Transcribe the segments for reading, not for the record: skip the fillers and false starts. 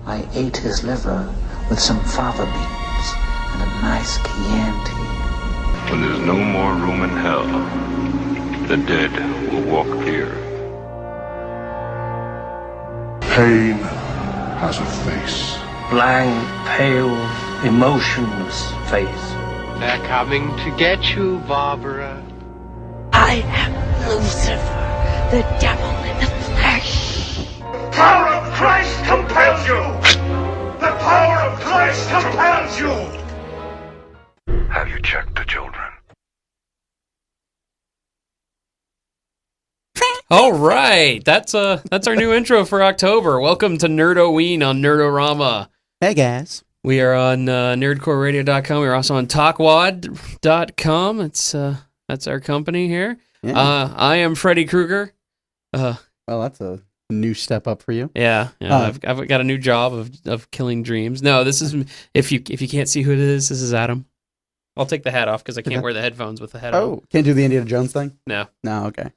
I ate his liver with some fava beans and a nice Chianti. When there's no more room in hell, the dead will walk here. Pain has a face. Blank, pale, emotionless face. They're coming to get you, Barbara. I am Lucifer, the devil in the flesh. Power of Christ compels you! The power of Christ compels you! Have you checked the children? All right, that's our new intro for October. Welcome to Nerd-O-Ween on Nerd-O-Rama. Hey guys. We are on nerdcoreradio.com. We're also on talkwad.com. That's our company here. Yeah. I am Freddy Krueger. Well, that's a new step up for you. Yeah. I've got a new job of killing dreams. No, this is if you can't see who it is, this is Adam. I'll take the hat off because I can't wear the headphones with the head on. Oh, can't do the Indiana Jones thing? No. No, okay.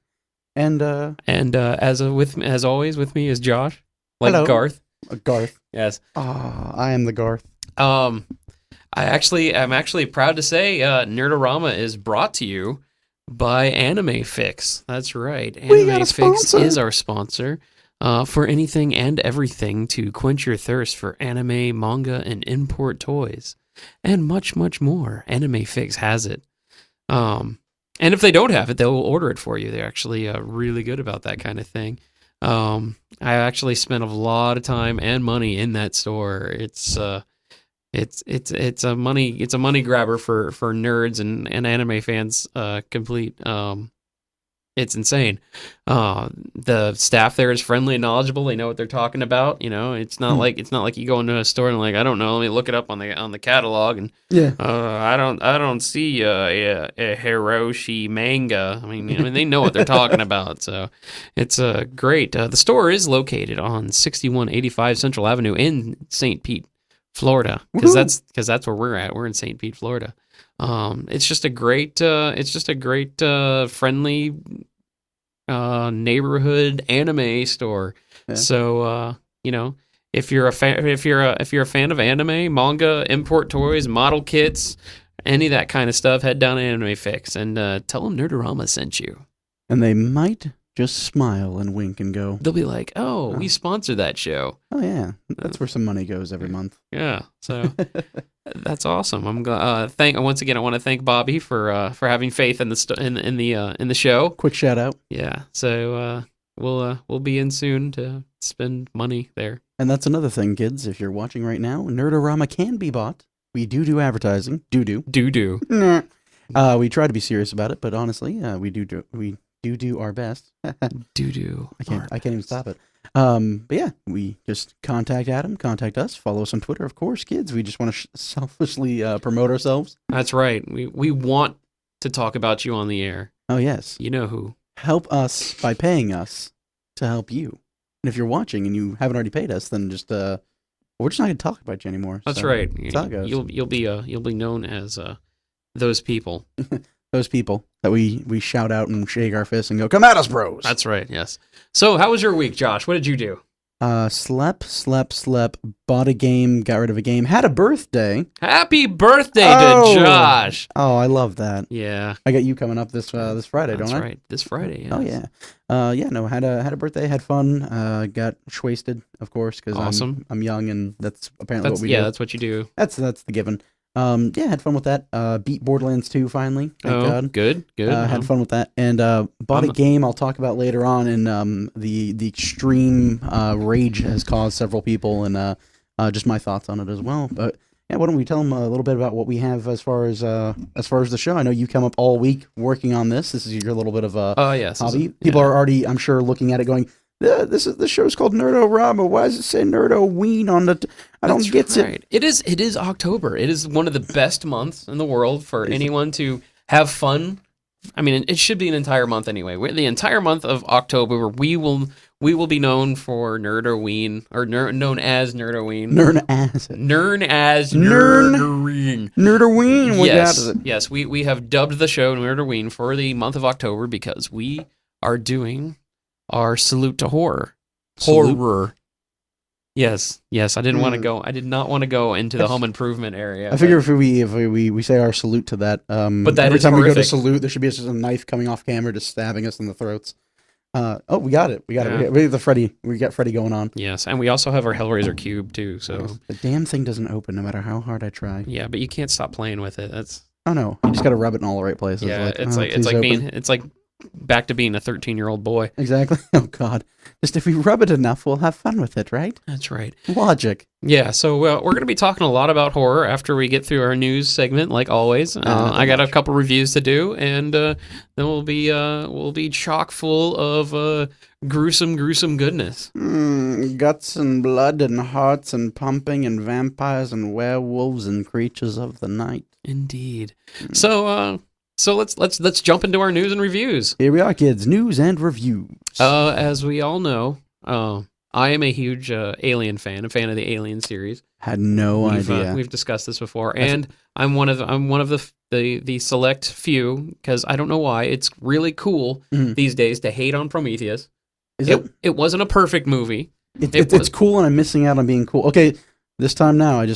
And as always with me is Josh, like hello. Garth. Garth. Yes. Oh, I am the Garth. I'm actually proud to say Nerd-O-Rama is brought to you by Anime Fix. That's right. Anime Fix is our sponsor for anything and everything to quench your thirst for anime, manga, and import toys, and much, much more. Anime Fix has it. And if they don't have it, they'll order it for you. They're actually really good about that kind of thing. I actually spent a lot of time and money in that store. It's a money grabber for nerds and anime fans. Complete. It's insane. The staff there is friendly and knowledgeable. They know what they're talking about. You know, it's not like you go into a store and like, I don't know, let me look it up on the catalog and I don't see a Hiroshi manga. I mean they know what they're talking about. So it's great. The store is located on 6185 Central Avenue in St. Pete, Florida, because that's where we're at. We're in St. Pete, Florida. It's just a great friendly neighborhood anime store. Yeah. So if you're a fan of anime, manga, import toys, model kits, any of that kind of stuff, head down to Anime Fix and tell them Nerd-O-Rama sent you. And they might just smile and wink and go. They'll be like, "Oh, we sponsor that show." Oh yeah, that's where some money goes every month. Yeah, so that's awesome. I'm once again I want to thank Bobby for having faith in the show. Quick shout out. Yeah, so we'll be in soon to spend money there. And that's another thing, kids. If you're watching right now, Nerd-O-Rama can be bought. We do advertising. Do. We try to be serious about it, but honestly, we do our best. I can't even stop it. But yeah, we just contact Adam, contact us, follow us on Twitter, of course, kids. We just want to selfishly promote ourselves. That's right. We want to talk about you on the air. Oh yes. You know who. Help us by paying us to help you. And if you're watching and you haven't already paid us, then just we're just not going to talk about you anymore. That's right. That's how it goes. You'll be known as those people. Those people that we shout out and shake our fists and go, "Come at us, bros." That's right, yes. So how was your week, Josh? What did you do? Slept, bought a game, got rid of a game, had a birthday. Happy birthday to Josh. Oh, I love that. Yeah. I got you coming up this Friday, don't I? That's right, this Friday, yes. Oh, yeah. Had a birthday, had fun, got wasted, of course, because awesome. I'm young and that's apparently what we do. Yeah, that's what you do. That's the given. Had fun with that. Beat Borderlands 2 finally. Thank God. Good. Had fun with that, and bought a game I'll talk about later on. And the extreme rage has caused several people, and just my thoughts on it as well. But yeah, why don't we tell them a little bit about what we have as far as the show? I know you come up all week working on this. This is your little bit of a hobby. People are already, I'm sure, looking at it going, this show's called Nerd-O-Rama. Why does it say Nerd-O-Ween on the? I don't get it. It is October. It is one of the best months in the world for anyone to have fun. I mean, it should be an entire month anyway. The entire month of October, we will be known for Nerd-O-Ween, or known as Nerd-O-Ween. Nerd-O-Ween. Nerd-O-Ween. Yes. We have dubbed the show Nerd-O-Ween for the month of October because we are doing our salute to horror. Horror. Yes, I didn't want to go. I did not want to go into the home improvement area. I figure if we say our salute to that, but that every is time we go to horrific. salute, there should be just a knife coming off camera, just stabbing us in the throats. Oh, we got it. We got Yeah. it. We got the Freddy. We got Freddy going on. Yes, and we also have our Hellraiser cube too. So The damn thing doesn't open no matter how hard I try. yeah, but you can't stop playing with it. That's Oh no, you just got to rub it in all the right places. yeah. It's oh, like please open. it's like back to being a 13-year-old boy. Exactly. Oh God, just if we rub it enough, we'll have fun with it, right? That's right. Logic. Yeah, so we're going to be talking a lot about horror after we get through our news segment, like always. I got a couple reviews to do, and then we'll be chock full of gruesome goodness. Guts and blood and hearts and pumping and vampires and werewolves and creatures of the night. Indeed. So let's jump into our news and reviews. Here we are, kids. News and reviews. As we all know, I am a huge Alien fan, a fan of the Alien series. Had no idea. We've discussed this before, and I'm one of the select few, because I don't know why it's really cool these days to hate on Prometheus. It wasn't a perfect movie. It's cool, and I'm missing out on being cool. Okay, this time now, I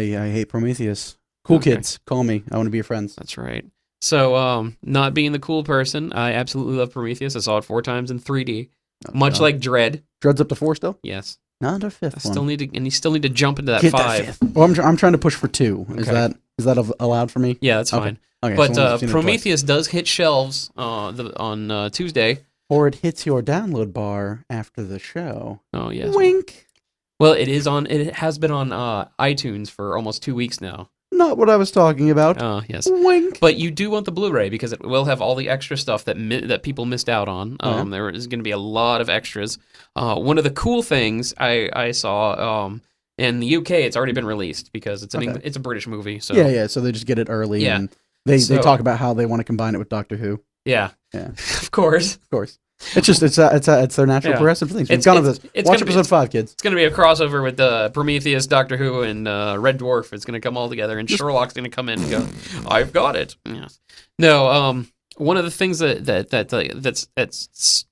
hate Prometheus. Cool kids, call me. I want to be your friends. That's right. So, not being the cool person, I absolutely love Prometheus. I saw it 4 times in 3D, much like Dread. Dread's up to 4 still? Yes. Not a 5th one. You still need to jump into that Get 5. That 5th. Well, I'm trying to push for 2. Is Okay. that allowed for me? Yeah, that's fine. Okay, But so I've Prometheus does hit shelves on Tuesday. Or it hits your download bar after the show. Oh yes. Wink. Well, it has been on iTunes for almost 2 weeks now. Not what I was talking about. Oh yes. Wink. But you do want the Blu-ray because it will have all the extra stuff that people missed out on. There is going to be a lot of extras. One of the cool things I saw in the UK, it's already been released because it's it's a British movie. So Yeah. So they just get it early. Yeah. And they talk about how they want to combine it with Doctor Who. Yeah. Yeah. Of course. Of course. It's just it's their natural progressive things. We've gone over this. Watch episode 5, kids. It's going to be a crossover with Prometheus, Doctor Who, and Red Dwarf. It's going to come all together, and Sherlock's going to come in and go, "I've got it." Yes. No. One of the things that's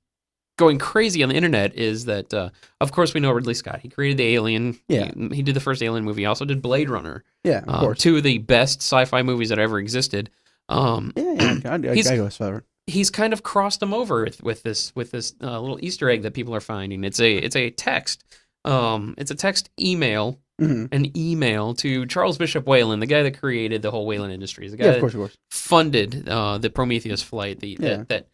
going crazy on the internet is that, of course, we know Ridley Scott. He created the Alien. Yeah. He did the first Alien movie. He also did Blade Runner. Yeah, of course. 2 of the best sci-fi movies that ever existed. I go as far. He's kind of crossed them over with this little Easter egg that people are finding. It's a text. It's a text email, an email to Charles Bishop Whalen, the guy that created the whole Whalen Industries, the guy of course. that funded the Prometheus flight. The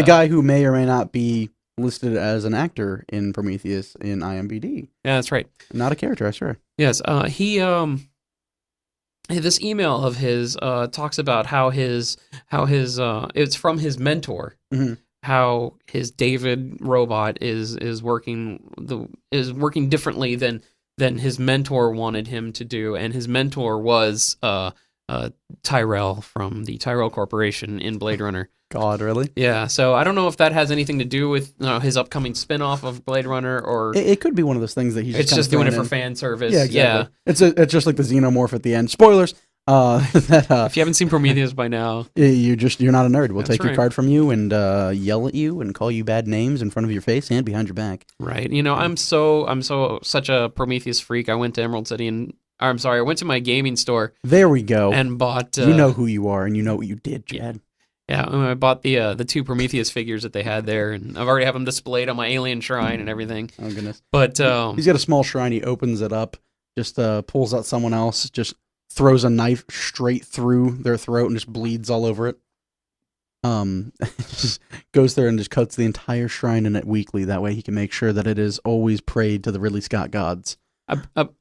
guy who may or may not be listed as an actor in Prometheus in IMDb. Yeah, that's right. Not a character, I swear. Yes. This email of his talks about how his it's from his mentor, how his David robot is working differently than his mentor wanted him to do, and his mentor was Tyrell from the Tyrell Corporation in Blade Runner. God, really? Yeah. So I don't know if that has anything to do with his upcoming spin-off of Blade Runner, or it could be one of those things that he's just doing it for fan service. Yeah, exactly. Yeah. It's just like the xenomorph at the end. Spoilers. If you haven't seen Prometheus by now, you're not a nerd. We'll take your right. card from you and yell at you and call you bad names in front of your face and behind your back. Right. I'm such a Prometheus freak. I went to Emerald City I went to my gaming store. There we go. And bought. You know who you are, and you know what you did, Chad. Yeah, I bought the 2 Prometheus figures that they had there, and I've already have them displayed on my alien shrine and everything. Oh goodness! But he's got a small shrine. He opens it up, just pulls out someone else, just throws a knife straight through their throat and just bleeds all over it. Just goes there and just cuts the entire shrine in it weekly. That way he can make sure that it is always prayed to the Ridley Scott gods.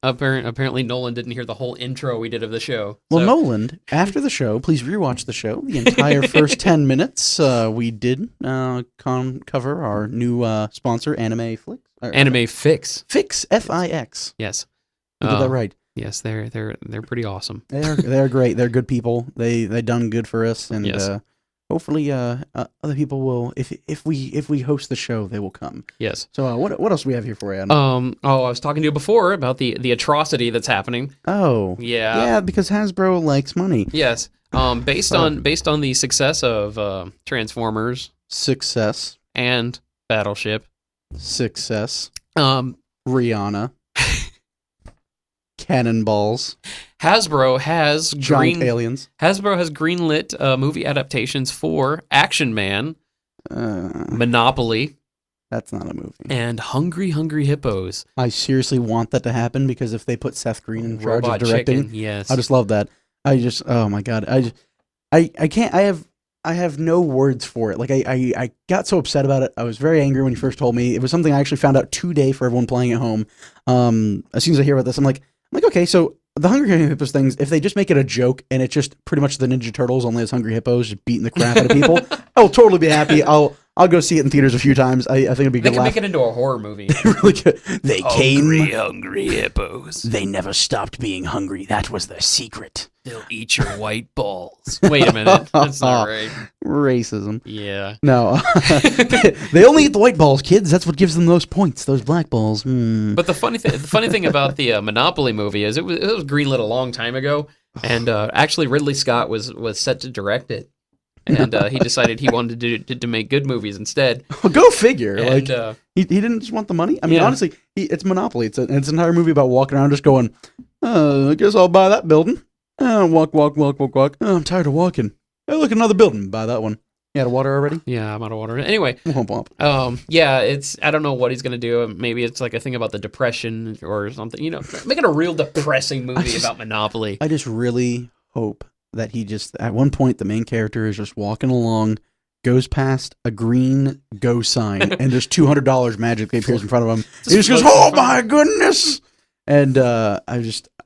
Apparently Nolan didn't hear the whole intro we did of the show. Well, Nolan, after the show, please rewatch the show. The entire first 10 minutes, we did cover our new sponsor, Anime Flix. Anime Fix. Fix, F-I-X. Yes. You did that right. Yes, they're pretty awesome. They're great. They're good people. They done good for us, and yes. Hopefully, other people will. If we host the show, they will come. Yes. So what else do we have here for you? I was talking to you before about the atrocity that's happening. Oh. Yeah. Because Hasbro likes money. Yes. Based on the success of Transformers, success, and Battleship, success, Rihanna. Cannonballs. Hasbro has Giant aliens. Hasbro has greenlit movie adaptations for Action Man, Monopoly. That's not a movie. And Hungry Hungry Hippos. I seriously want that to happen because if they put Seth Green in charge of directing, Chicken, yes. I just love that. Oh my god, I can't. I have no words for it. Like I got so upset about it. I was very angry when you first told me. It was something I actually found out today for everyone playing at home. As soon as I hear about this, I'm like, okay, so the Hungry Hungry Hippos things, if they just make it a joke and it's just pretty much the Ninja Turtles only as Hungry Hippos just beating the crap out of people, I'll totally be happy. I'll go see it in theaters a few times. I think it'd be good. They can make it into a horror movie. Really good. They Hungry Hippos. They never stopped being hungry. That was their secret. They'll eat your white balls. Wait a minute. That's not right. Racism. Yeah. No. They only eat the white balls, kids. That's what gives them those points, those black balls. But the funny thing about the Monopoly movie is it was greenlit a long time ago, and actually Ridley Scott was set to direct it. And he decided he wanted to make good movies instead. Well, go figure. And, he didn't just want the money. I mean, honestly, it's Monopoly. It's an entire movie about walking around just going, I guess I'll buy that building. Walk. Oh, I'm tired of walking. Hey, look, another building. Buy that one. You out of water already? Yeah, I'm out of water. Anyway, womp. yeah, I don't know what he's gonna do. Maybe it's like a thing about the depression or something. Make it a real depressing movie about Monopoly. I just really hope that he just, at one point, the main character is just walking along, goes past a green go sign, and there's $200 magically appears in front of him. He just goes, oh my goodness! And I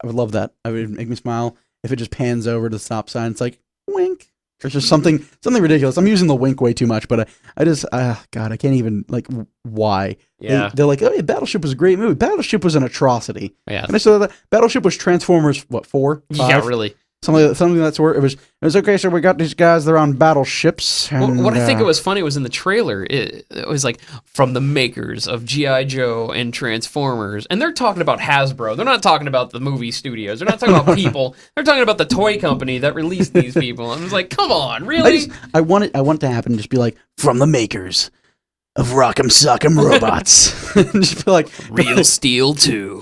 would love that. I would make me smile if it just pans over to the stop sign. It's like, wink. There's just something ridiculous. I'm using the wink way too much, but I just, God, I can't even, like, why? Yeah. They're like, oh yeah, Battleship was a great movie. Battleship was an atrocity. Yeah. And I saw that Battleship was Transformers, 4? 5? Yeah, really. Something of that sort. It was okay. So we got these guys. They're on battleships. And, what I think it was funny was in the trailer. It was like from the makers of G.I. Joe and Transformers, and they're talking about Hasbro. They're not talking about the movie studios. They're not talking about people. They're talking about the toy company that released these people. I was like, come on, really? I want it to happen. And just be like, from the makers of Rock'em Sock'em Robots. Just be like, Real Steel 2.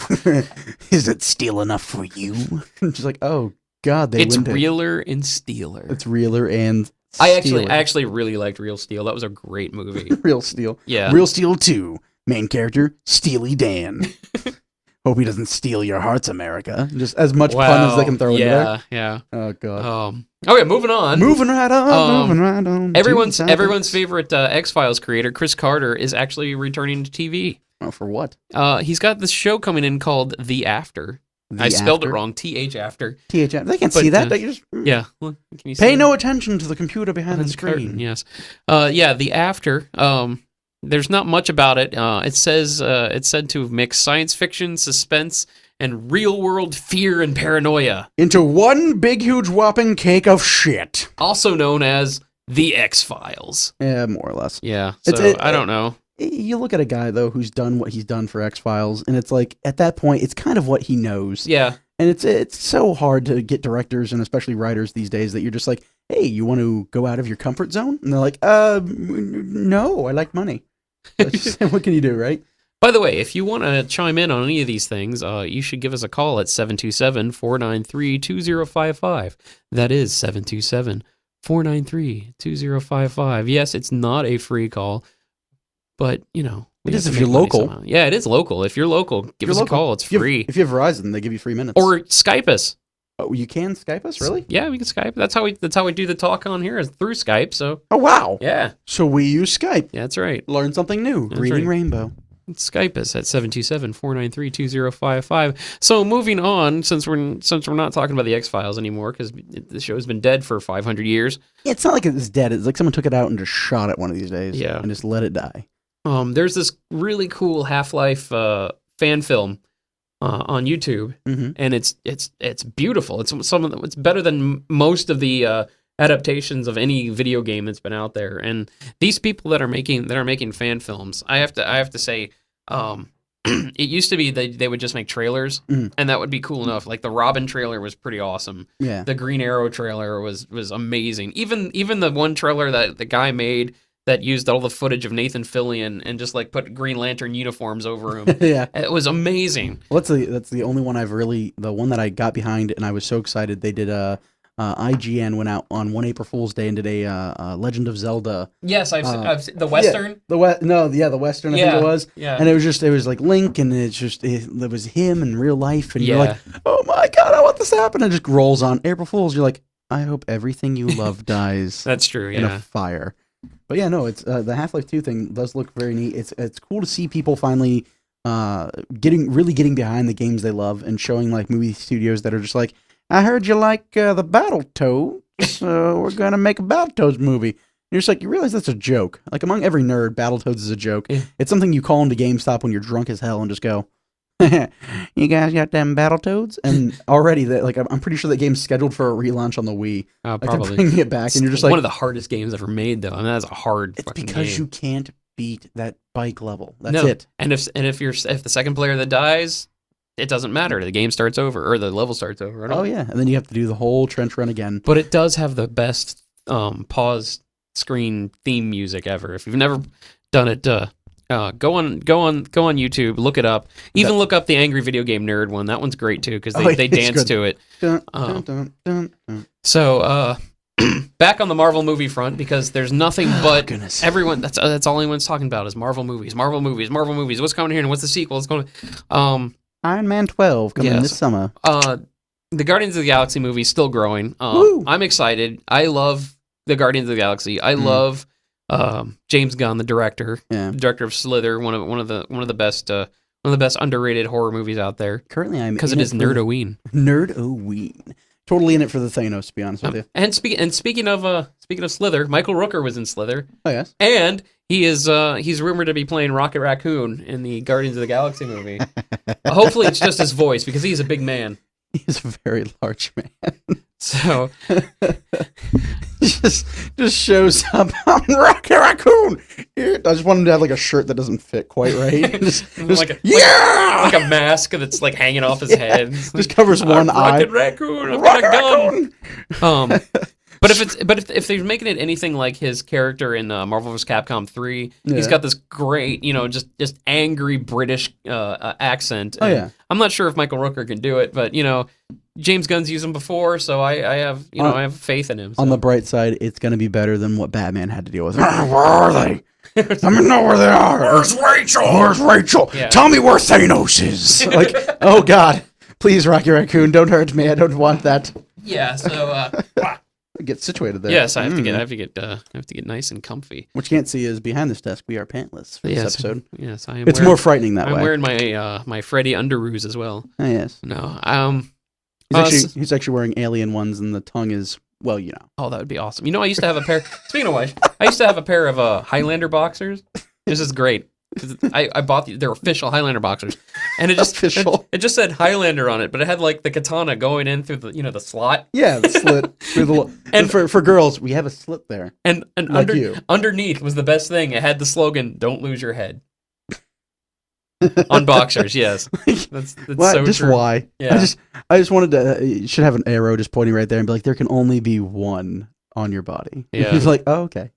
Is it steel enough for you? Just like, oh. God, it's Realer and Steeler. It's Realer and Steeler. I actually really liked Real Steel. That was a great movie. Real Steel. Yeah. Real Steel 2. Main character, Steely Dan. Hope he doesn't steal your hearts, America. Just as much pun as they can throw in there. Yeah. Oh, God. Okay, moving on. Moving right on. Everyone's favorite X-Files creator, Chris Carter, is actually returning to TV. Oh, for what? He's got this show coming in called The After. I spelled it wrong. TH after. TH after. They can't see that. You just Well, can you pay no attention to the computer behind the screen. Curtain, yes. The After. There's not much about it. It says it's said to mix science fiction, suspense, and real world fear and paranoia into one big, huge, whopping cake of shit. Also known as The X-Files. Yeah, more or less. Yeah. So I don't know. You look at a guy, though, who's done what he's done for X-Files, and it's like, at that point, it's kind of what he knows. Yeah. And it's so hard to get directors, and especially writers these days, that you're just like, hey, you want to go out of your comfort zone? And they're like, no, I like money. What can you do, right? By the way, if you want to chime in on any of these things, you should give us a call at 727-493-2055. That is 727-493-2055. Yes, it's not a free call. But, it is if you're local. Somehow. Yeah, it is local. If you're local, give us a call. It's free. If you have Verizon, they give you 3 minutes. Or Skype us. Oh, you can Skype us, really? Yeah, we can Skype. That's how we do the talk on here, is through Skype. So. Oh wow. Yeah. So we use Skype. Yeah, that's right. Learn something new. That's Reading right. Rainbow. Skype us at 727-493-2055. So moving on, since we're not talking about the X-Files anymore, because the show's been dead for 500 years. It's not like it's dead. It's like someone took it out and just shot it one of these days. Yeah. And just let it die. There's this really cool Half-Life fan film on YouTube, and it's beautiful. It's better than most of the adaptations of any video game that's been out there. And these people that are making fan films, I have to say, it used to be they would just make trailers, and that would be cool enough. Like the Robin trailer was pretty awesome. Yeah. The Green Arrow trailer was amazing. Even the one trailer that the guy made that used all the footage of Nathan Fillion and just like put Green Lantern uniforms over him. Yeah, it was amazing. Well, that's the only one the one that I got behind, and I was so excited. They did IGN went out on one April Fool's Day and did a Legend of Zelda. Yes, I've seen the Western. The Western. I think it was. Yeah, and it was like Link, and it was him in real life, and you're like, oh my god, I want this to happen. And it just rolls on April Fool's. You're like, I hope everything you love dies. That's true. In a fire. But yeah, no, it's the Half-Life 2 thing does look very neat. It's cool to see people finally getting behind the games they love and showing like movie studios that are just like, I heard you like the Battletoads, so we're gonna make a Battletoads movie. And you're just like, you realize that's a joke. Like among every nerd, Battletoads is a joke. Yeah. It's something you call into GameStop when you're drunk as hell and just go, you guys got them Battletoads? And already that I'm pretty sure that game's scheduled for a relaunch on the Wii. Probably they're bringing it back, and you're just like, one of the hardest games ever made, though. I mean, that's a hard. It's because game. You can't beat that bike level. That's it. And if the second player that dies, it doesn't matter. The game starts over, or the level starts over. Oh yeah, and then you have to do the whole trench run again. But it does have the best pause screen theme music ever. If you've never done it, go on YouTube, look it up. Even look up the Angry Video Game Nerd one. That one's great too because they dance to it. So back on the Marvel movie front, because there's nothing but everyone. That's all anyone's talking about is Marvel movies. What's coming here and what's the sequel? It's going. Iron Man 12 coming this summer. The Guardians of the Galaxy movie is still growing. I'm excited. I love the Guardians of the Galaxy. I love James Gunn, the director of Slither, one of the best underrated horror movies out there. Currently, I'm because it is Nerd-O-Ween. Nerd-O-Ween. Totally in it for the Thanos, to be honest with you. And speaking of Slither, Michael Rooker was in Slither. Oh yes. And he's rumored to be playing Rocket Raccoon in the Guardians of the Galaxy movie. Hopefully, it's just his voice because he's a big man. He's a very large man. So just shows up. I'm Rocket Raccoon. I just want him to have like a shirt that doesn't fit quite right. Like a mask that's like hanging off his head. Just covers one eye. Rocket Raccoon. I've got a gun. But if they're making it anything like his character in Marvel vs. Capcom 3, he's got this great, just angry British accent. Oh yeah. I'm not sure if Michael Rooker can do it, but James Gunn's used him before, so I have I have faith in him. So. On the bright side, it's going to be better than what Batman had to deal with. Where are they? Let me know where they are. Where's Rachel? Where's Rachel? Yeah. Tell me where Thanos is. Like, oh God, please, Rocky Raccoon, don't hurt me. I don't want that. Yeah. So get situated there. Yes, I have to get nice and comfy. What you can't see is behind this desk we are pantless for this episode. Yes, I am. It's more frightening that way. I'm wearing my Freddy underoos as well. Oh, yes. No. He's actually wearing alien ones, and the tongue is Oh, that would be awesome. I used to have a pair. Speaking of which, I used to have a pair of Highlander boxers. This is great. I bought they're official Highlander boxers, and it just said Highlander on it, but it had like the katana going in through the the slot. Yeah, the slit through the. And for girls, we have a slit there. And underneath was the best thing. It had the slogan "Don't lose your head." On boxers, yes. That's so just true. Why? Yeah. I just wanted to. You should have an arrow just pointing right there and be like, there can only be one on your body. Yeah. He's like, oh, okay.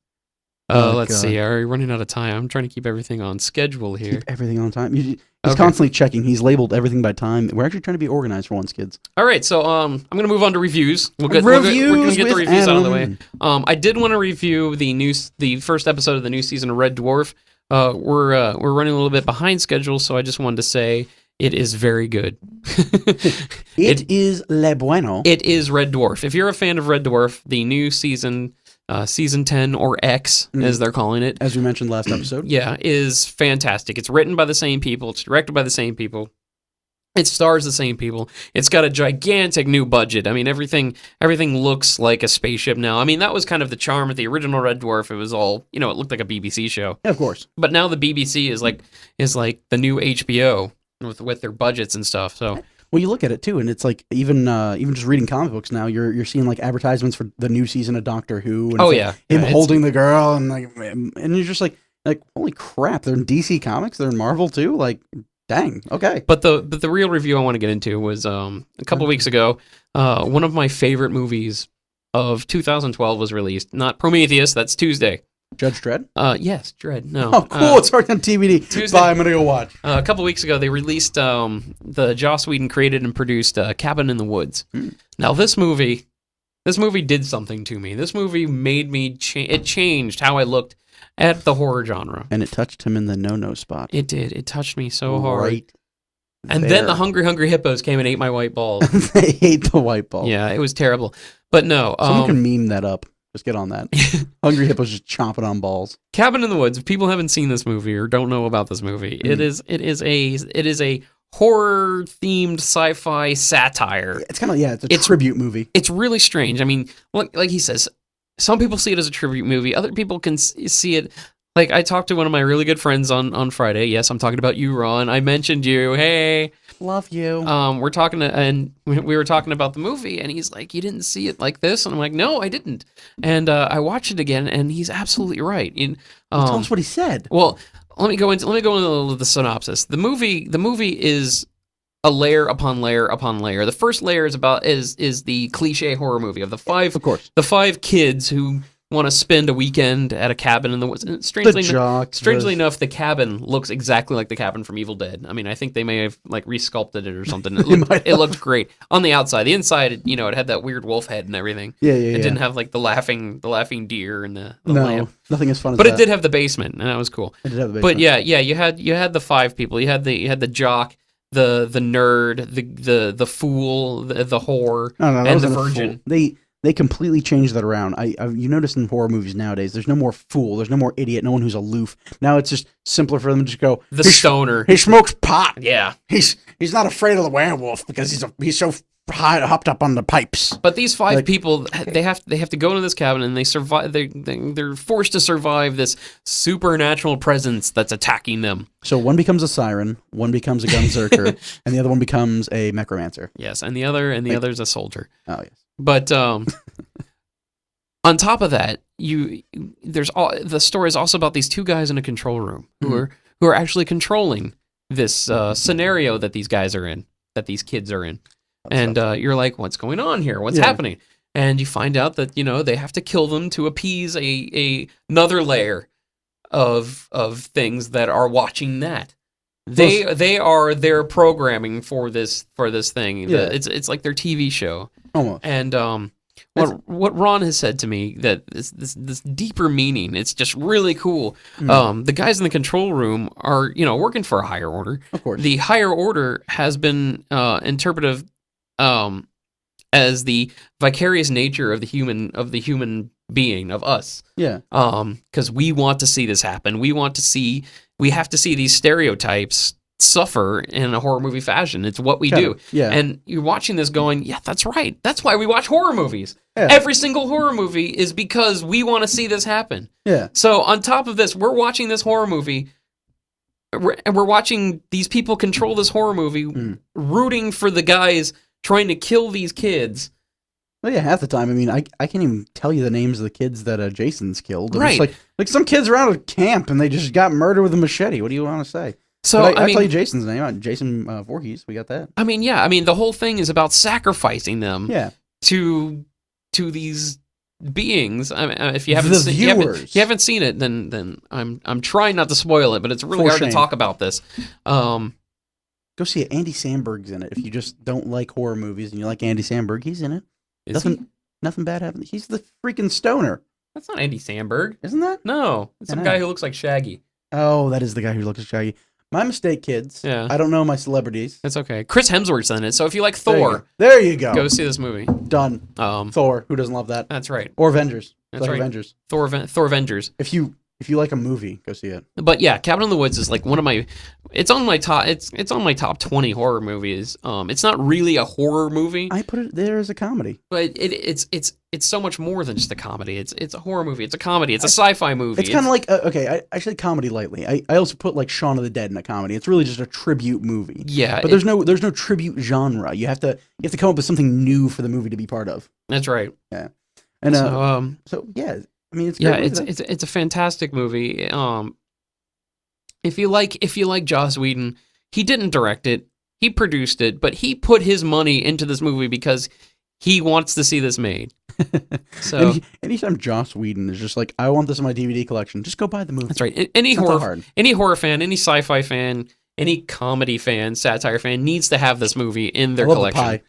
Let's see. Are we running out of time? I'm trying to keep everything on schedule here. Keep everything on time. He's constantly checking. He's labeled everything by time. We're actually trying to be organized for once, kids. All right, so I'm going to move on to reviews. We're going to get the reviews Adam. out of the way. I did want to review the first episode of the new season of Red Dwarf. We're running a little bit behind schedule, so I just wanted to say it is very good. It is le bueno. It is Red Dwarf. If you're a fan of Red Dwarf, the new season, season 10 or X, as they're calling it, as we mentioned last episode, is fantastic. It's written by the same people. It's directed by the same people. It stars the same people. It's got a gigantic new budget. I mean, everything looks like a spaceship now. I mean, that was kind of the charm of the original Red Dwarf. It was all, it looked like a BBC show. Yeah, of course. But now the BBC is like the new HBO with their budgets and stuff. So, well, you look at it too, and it's like even just reading comic books now, you're seeing like advertisements for the new season of Doctor Who. And him holding the girl, and you're just like holy crap! They're in DC Comics. They're in Marvel too. Like. Dang. Okay. But the real review I want to get into was a couple of weeks ago. One of my favorite movies of 2012 was released. Not Prometheus. That's Tuesday. Judge Dredd? Yes, Dredd. No. Oh, cool. It's already on DVD. Tuesday. Bye, I'm going to go watch. A couple weeks ago, they released the Joss Whedon created and produced Cabin in the Woods. Now, this movie did something to me. This movie made me it changed how I looked at the horror genre. And it touched him in the no-no spot. It did. It touched me so hard. Right. And then the hungry hippos came and ate my white balls. They ate the white ball. Yeah, it was terrible. But no. Someone can meme that up. Just get on that. Hungry hippos just chomping on balls. Cabin in the Woods. If people haven't seen this movie or don't know about this movie, it is a horror themed sci-fi satire. It's kind of it's a tribute movie. It's really strange. I mean, like he says, some people see it as a tribute movie. Other people can see it. Like, I talked to one of my really good friends on Friday. Yes, I'm talking about you, Ron. I mentioned you. Hey. Love you. We're talking and we were talking about the movie, and he's like, "You didn't see it like this?" And I'm like, "No, I didn't." And I watched it again, and he's absolutely right. Tell us what he said. Well, let me go into the synopsis. The movie is a layer upon layer upon layer. The first layer is the cliche horror movie of the five kids who want to spend a weekend at a cabin in the woods. Strangely enough, the cabin looks exactly like the cabin from Evil Dead. I mean, I think they may have like resculpted it or something. It looked great on the outside. The inside, it had that weird wolf head and everything. Yeah. It didn't have like the laughing deer and the lamp. Nothing as fun as that. But it did have the basement, and that was cool. It did have the basement. But yeah, you had the five people. You had the jock, the nerd, the fool, the whore, and the virgin. They completely changed that around. You notice in horror movies nowadays, there's no more fool, there's no more idiot, no one who's aloof. Now it's just simpler for them to just go the stoner. He smokes pot. Yeah, he's not afraid of the werewolf because he's so hopped up on the pipes. But these five people, they have to go into this cabin and they survive. They're forced to survive this supernatural presence that's attacking them. So one becomes a siren, one becomes a gunzerker, and the other one becomes a necromancer. Yes, and the other's a soldier. Oh yes. But on top of that, the story is also about these two guys in a control room who are actually controlling this scenario that these guys are in, that these kids are in, and you're like, what's going on here? What's happening? And you find out that they have to kill them to appease another layer of things that are watching that. They are their programming for this thing. Yeah. It's like their TV show. Almost. And what Ron has said to me, that this deeper meaning, it's just really cool. The guys in the control room are working for a higher order. Of course. The higher order has been interpreted as the vicarious nature of the human being, of us. Yeah. Because we want to see this happen. We have to see these stereotypes suffer in a horror movie fashion. It's what we do. Yeah. And you're watching this going, yeah, that's right. That's why we watch horror movies. Yeah. Every single horror movie is because we want to see this happen. Yeah. So on top of this, we're watching this horror movie, and we're watching these people control this horror movie, rooting for the guys trying to kill these kids. Well, yeah, half the time. I mean, I can't even tell you the names of the kids that Jason's killed. Right. It's like some kids are out of camp and they just got murdered with a machete. What do you want to say? So I tell you Jason's name. Jason Voorhees. We got that. I mean, yeah. I mean, the whole thing is about sacrificing them. Yeah. To these beings. I mean, if you haven't haven't seen it, then I'm trying not to spoil it, but it's really hard to talk about this. Go see it. Andy Samberg's in it. If you just don't like horror movies and you like Andy Samberg, he's in it. Nothing bad happened. He's the freaking stoner. That's not Andy Samberg. Isn't that? No. It's some guy who looks like Shaggy. Oh, that is the guy who looks like Shaggy. My mistake, kids. Yeah. I don't know my celebrities. That's okay. Chris Hemsworth's in it, so if you like Thor... There you go. Go see this movie. Done. Thor. Who doesn't love that? That's right. Or Avengers. That's right. Avengers. Thor Avengers. If you like a movie, go see it. But yeah, Cabin in the Woods is like one of my... It's on my top 20 horror movies. It's not really a horror movie. I put it there as a comedy. But it's so much more than just a comedy. It's a horror movie. It's a comedy. It's a sci-fi movie. It's kind of like I actually comedy lightly. I also put like Shaun of the Dead in a comedy. It's really just a tribute movie. Yeah. But there's no tribute genre. You have to come up with something new for the movie to be part of. That's right. Yeah. And so yeah, I mean it's great. It's a fantastic movie. If you like Joss Whedon, he didn't direct it, he produced it, but he put his money into this movie because he wants to see this made. So anytime Joss Whedon is just like, I want this in my DVD collection, just go buy the movie. that's right. Any horror fan, any sci-fi fan, any comedy fan, satire fan needs to have this movie in their collection.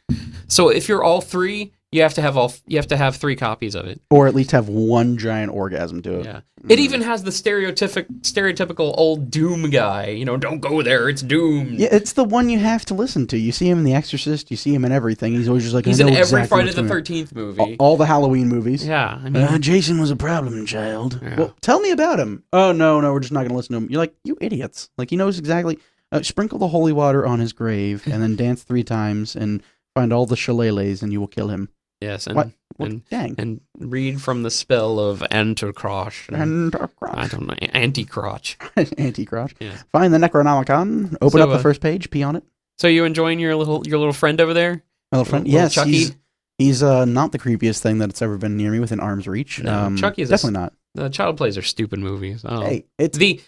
So if you're all three, you have to have 3 copies of it, or at least have one giant orgasm to it. Yeah, it even has the stereotypical old Doom guy. You know, don't go there, it's doomed. Yeah, it's the one you have to listen to. You see him in The Exorcist, you see him in everything. He's always just like, he's in every Friday the 13th movie, all the Halloween movies. Yeah, I mean, Jason was a problem child. Yeah. Well, tell me about him. Oh no, we're just not going to listen to him. You're like, you idiots! Like, he knows exactly. Sprinkle the holy water on his grave, and then dance 3 times, and find all the shillelaghs, and you will kill him. Yes, dang. And read from the spell of Anticroch. I don't know, Anticroch. Anticroch. Yeah. Find the Necronomicon. Open up the first page. Pee on it. So you enjoying your little friend over there? My little friend. Yes, Chucky. He's not the creepiest thing that's ever been near me within arm's reach. No, Chucky is definitely not. The Child Plays are stupid movies. Oh. Hey, it's the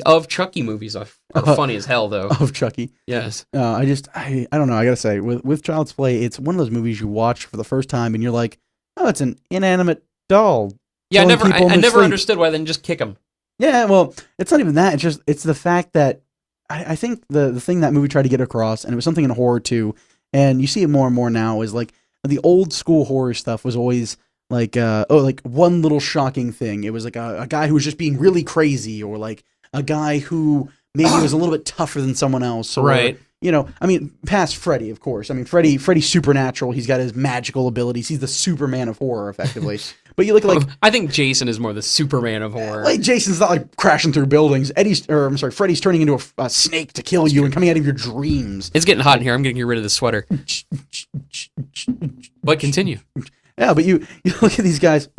of Chucky movies are funny as hell though. Of Chucky. Yes. I don't know. I gotta say, with Child's Play, it's one of those movies you watch for the first time and you're like, oh, it's an inanimate doll. Yeah, I never understood why they didn't just kick him. Yeah, well, it's not even that. It's the fact that I think the thing that movie tried to get across, and it was something in horror too, and you see it more and more now, is like the old school horror stuff was always like like one little shocking thing. It was like a guy who was just being really crazy, or like a guy who maybe was a little bit tougher than someone else, or, right? You know, I mean, past Freddy, of course. I mean, Freddy's supernatural. He's got his magical abilities. He's the Superman of horror, effectively. But you look at, like, I think Jason is more the Superman of horror. Like, Jason's not like crashing through buildings. Freddy's turning into a snake to kill you and coming out of your dreams. It's getting hot in here. I'm going to get rid of the sweater. But continue. Yeah, but you look at these guys.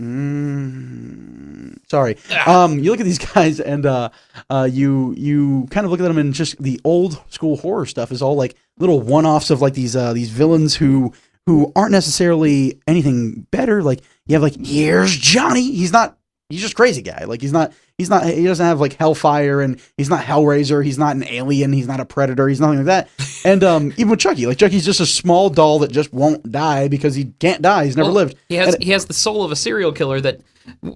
Sorry. You look at these guys and you kind of look at them, and just the old school horror stuff is all like little one-offs of like these villains who aren't necessarily anything better. Like, you have like, here's Johnny. He's just crazy guy. Like, he doesn't have like hellfire, and he's not Hellraiser. He's not an alien. He's not a predator. He's nothing like that. And even with Chucky, like, Chucky's just a small doll that just won't die because he can't die. He's never lived. He has the soul of a serial killer. That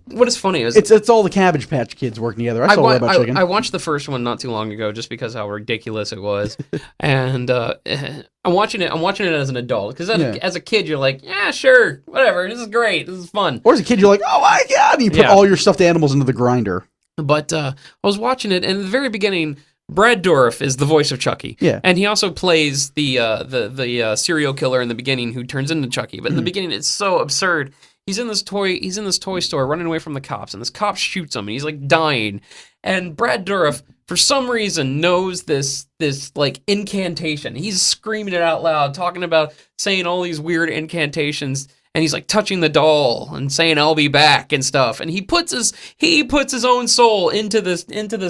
what is funny is it's all the Cabbage Patch Kids working together. I saw Robot Chicken. I watched the first one not too long ago just because how ridiculous it was, and I'm watching it as an adult, because as a kid you're like, yeah, sure, whatever, this is great, this is fun. Or as a kid you're like, oh my god, and you put all your stuffed animals into the grinder. But I was watching it, and at the very beginning, Brad Dourif is the voice of Chucky. Yeah. And he also plays the serial killer in the beginning who turns into Chucky. But in the beginning, it's so absurd. He's in this toy store running away from the cops, and this cop shoots him, and he's like dying. And Brad Dourif, for some reason, knows this like incantation. He's screaming it out loud, saying all these weird incantations. And he's like touching the doll and saying, "I'll be back" and stuff. And he puts his own soul into this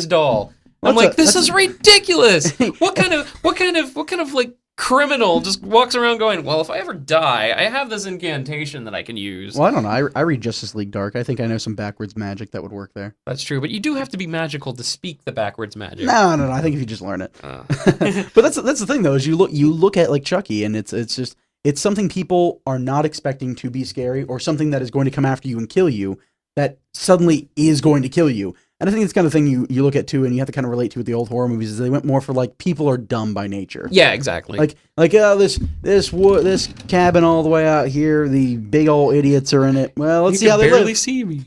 doll. I'm like, this is ridiculous. What kind of like criminal just walks around going, well, if I ever die, I have this incantation that I can use. Well, I don't know. I read Justice League Dark. I think I know some backwards magic that would work there. That's true, but you do have to be magical to speak the backwards magic. No. I think if you just learn it. But that's the thing though, is you look at like Chucky, and it's something people are not expecting to be scary, or something that is going to come after you and kill you, that suddenly is going to kill you. And I think it's kind of thing you look at too, and you have to kind of relate to with the old horror movies, is they went more for like, people are dumb by nature. Yeah, exactly. Like this cabin all the way out here, the big old idiots are in it. Well, let's see how they live. You can barely see me.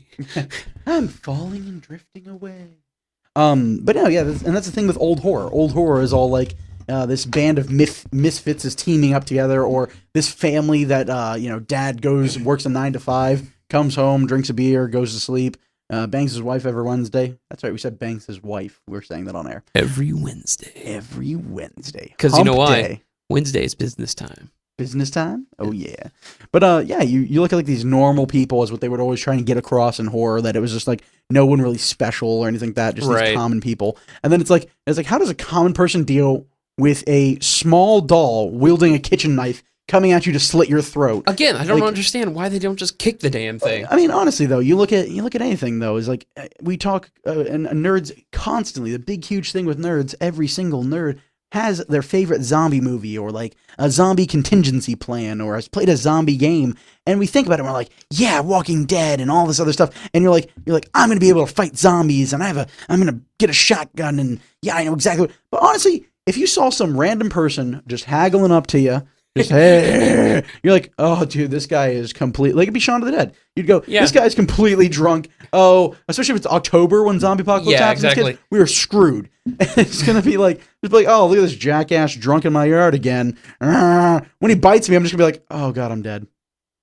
I'm falling and drifting away. But no, yeah, and that's the thing with old horror. Old horror is all like, this band of misfits is teaming up together, or this family that dad works a 9 to 5, comes home, drinks a beer, goes to sleep, bangs his wife every Wednesday. That's right, we said bangs his wife. We're saying that on air. Every Wednesday. Because you know why? Wednesday is business time. Business time? Oh yeah. But you look at like these normal people as what they would always try and get across in horror, that it was just like no one really special or anything like that, just these common people. And then it's like how does a common person deal with a small doll wielding a kitchen knife coming at you to slit your throat? Again, I don't understand why they don't just kick the damn thing. I mean, honestly though, you look at anything though, is like, we talk and nerds constantly. The big huge thing with nerds, every single nerd has their favorite zombie movie or like a zombie contingency plan or has played a zombie game, and we think about it and we're like, yeah, Walking Dead and all this other stuff, and you're like, I'm gonna be able to fight zombies and I'm gonna get a shotgun and yeah, I know exactly. But honestly, if you saw some random person just haggling up to you, just hey, you're like, oh dude, this guy is complete. Like it'd be Shaun of the Dead. You'd go, this guy's completely drunk. Oh, especially if it's October when zombie apocalypse happens. Exactly. Kids, we are screwed. It's gonna be like, oh, look at this jackass drunk in my yard again. When he bites me, I'm just gonna be like, oh god, I'm dead.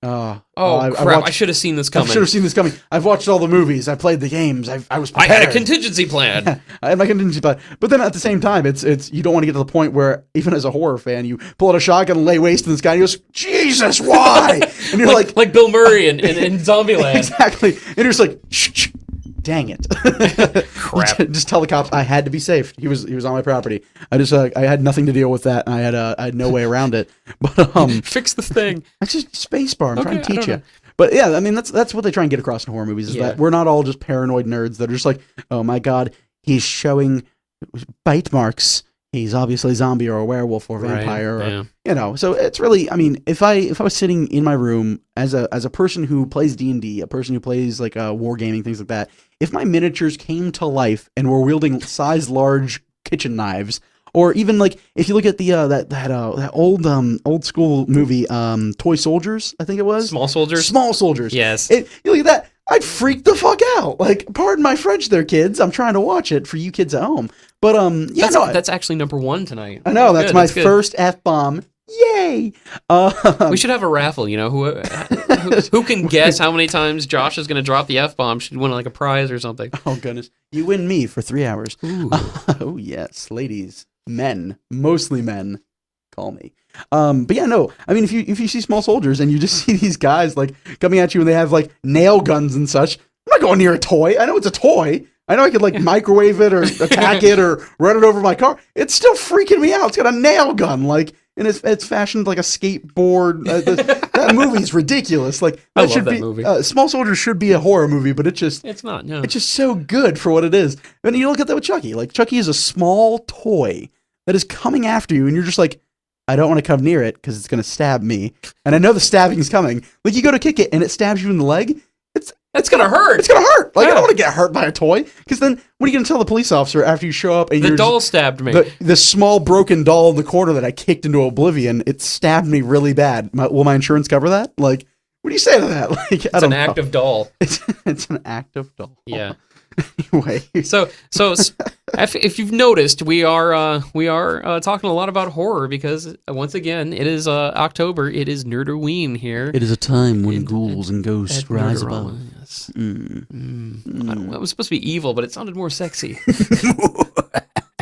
Crap! I I should have seen this coming. I should have seen this coming. I've watched all the movies. I played the games. I was prepared. I had a contingency plan. I had my contingency plan. But then at the same time, it's you don't want to get to the point where even as a horror fan, you pull out a shotgun and lay waste to this guy and he goes, Jesus, why? And you're like Bill Murray in Zombieland. Exactly. And you're just like, shh. Dang it! Crap! Just tell the cops I had to be safe. He was on my property. I had nothing to deal with that. And I had no way around it. But fix the thing. That's just spacebar. I'm trying to teach you. But yeah, I mean that's what they try and get across in horror movies is that we're not all just paranoid nerds that are just like, oh my god, he's showing bite marks. He's obviously a zombie or a werewolf or a vampire, or, So it's really, I mean, if I was sitting in my room as a person who plays D&D, a person who plays like wargaming, things like that, if my miniatures came to life and were wielding size large kitchen knives, or even like if you look at the that old school movie, Toy Soldiers, I think it was Small Soldiers. Yes, you look at that. I'd freak the fuck out. Like, pardon my French there, kids. I'm trying to watch it for you kids at home. But, that's actually number 1 tonight. I know, that's my first F-bomb. Yay! We should have a raffle, who can guess how many times Josh is going to drop the F-bomb should win like a prize or something. Oh, goodness. You win me for 3 hours. Ooh. Oh, yes. Ladies. Men. Mostly men. Call me. But yeah, no. I mean, if you see Small Soldiers and you just see these guys like coming at you and they have like nail guns and such, I'm not going near a toy. I know it's a toy. I know I could like microwave it or attack it or run it over my car. It's still freaking me out. It's got a nail gun, like, and it's fashioned like a skateboard. That movie's ridiculous. Like that I love should that be. Movie. Small Soldiers should be a horror movie, but it's not. No, it's just so good for what it is. And you look at that with Chucky. Like Chucky is a small toy that is coming after you, and you're just like, I don't want to come near it because it's going to stab me. And I know the stabbing is coming. Like, you go to kick it and it stabs you in the leg. It's going to hurt. It's going to hurt. Like, I don't want to get hurt by a toy. Because then, what are you going to tell the police officer after you show up and the doll stabbed me? The small broken doll in the corner that I kicked into oblivion, it stabbed me really bad. Will my insurance cover that? Like, what do you say to that? Like, it's an active doll. It's an active doll. Yeah. Anyway, so if you've noticed, we are talking a lot about horror because once again it is October. It is Nerd-O-Ween here. It is a time when ghouls and ghosts rise above. Yes. I don't know, it was supposed to be evil, but it sounded more sexy.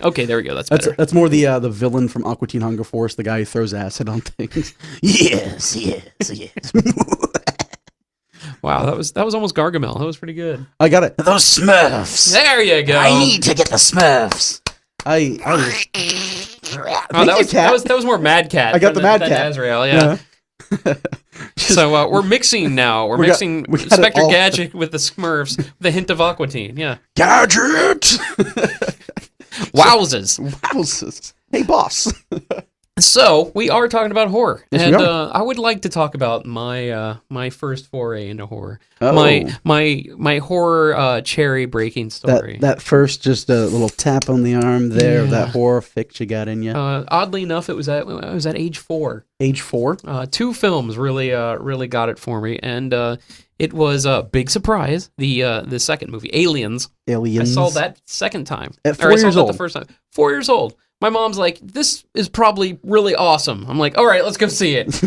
Okay, there we go. That's better. That's more the villain from Aqua Teen Hunger Force, the guy who throws acid on things. Yes. Wow, that was almost Gargamel. That was pretty good. I got it. Those Smurfs. There you go. I need to get the Smurfs. That was more Mad Cat. I got the Mad Cat. Azrael, yeah. So we're mixing now. We're mixing Inspector Gadget with the Smurfs with a hint of Aqua Teen. Yeah. Gadget. Wowzers. Hey, boss. So we are talking about horror, yes, and I would like to talk about my first foray into horror. Oh. My horror cherry breaking story. That first just a little tap on the arm there of that horror fix you got in you. Oddly enough, it was at age 4. Age 4. 2 films really got it for me, and it was a big surprise. The second movie, Aliens. I saw that second time. At 4 years old. The first time. 4 years old. My mom's like, "This is probably really awesome." I'm like, "All right, let's go see it."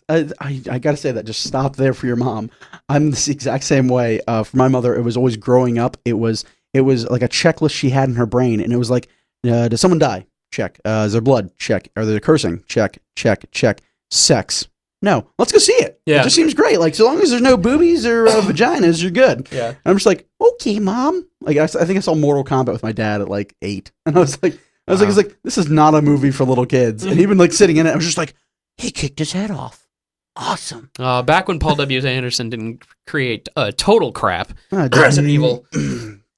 I gotta say that. Just stop there for your mom. I'm the exact same way. For my mother, it was always growing up. It was like a checklist she had in her brain, and it was like, did someone die? Check. Is there blood? Check. Are they cursing? Check. Sex. No. Let's go see it. Yeah. It just seems great. Like, so long as there's no boobies or vaginas, you're good. Yeah. And I'm just like, okay, mom. Like, I think I saw Mortal Kombat with my dad at like 8, and I was like, this is not a movie for little kids. And even like sitting in it, I was just like, he kicked his head off. Awesome. Back when Paul W. Anderson didn't create total crap, Resident Evil.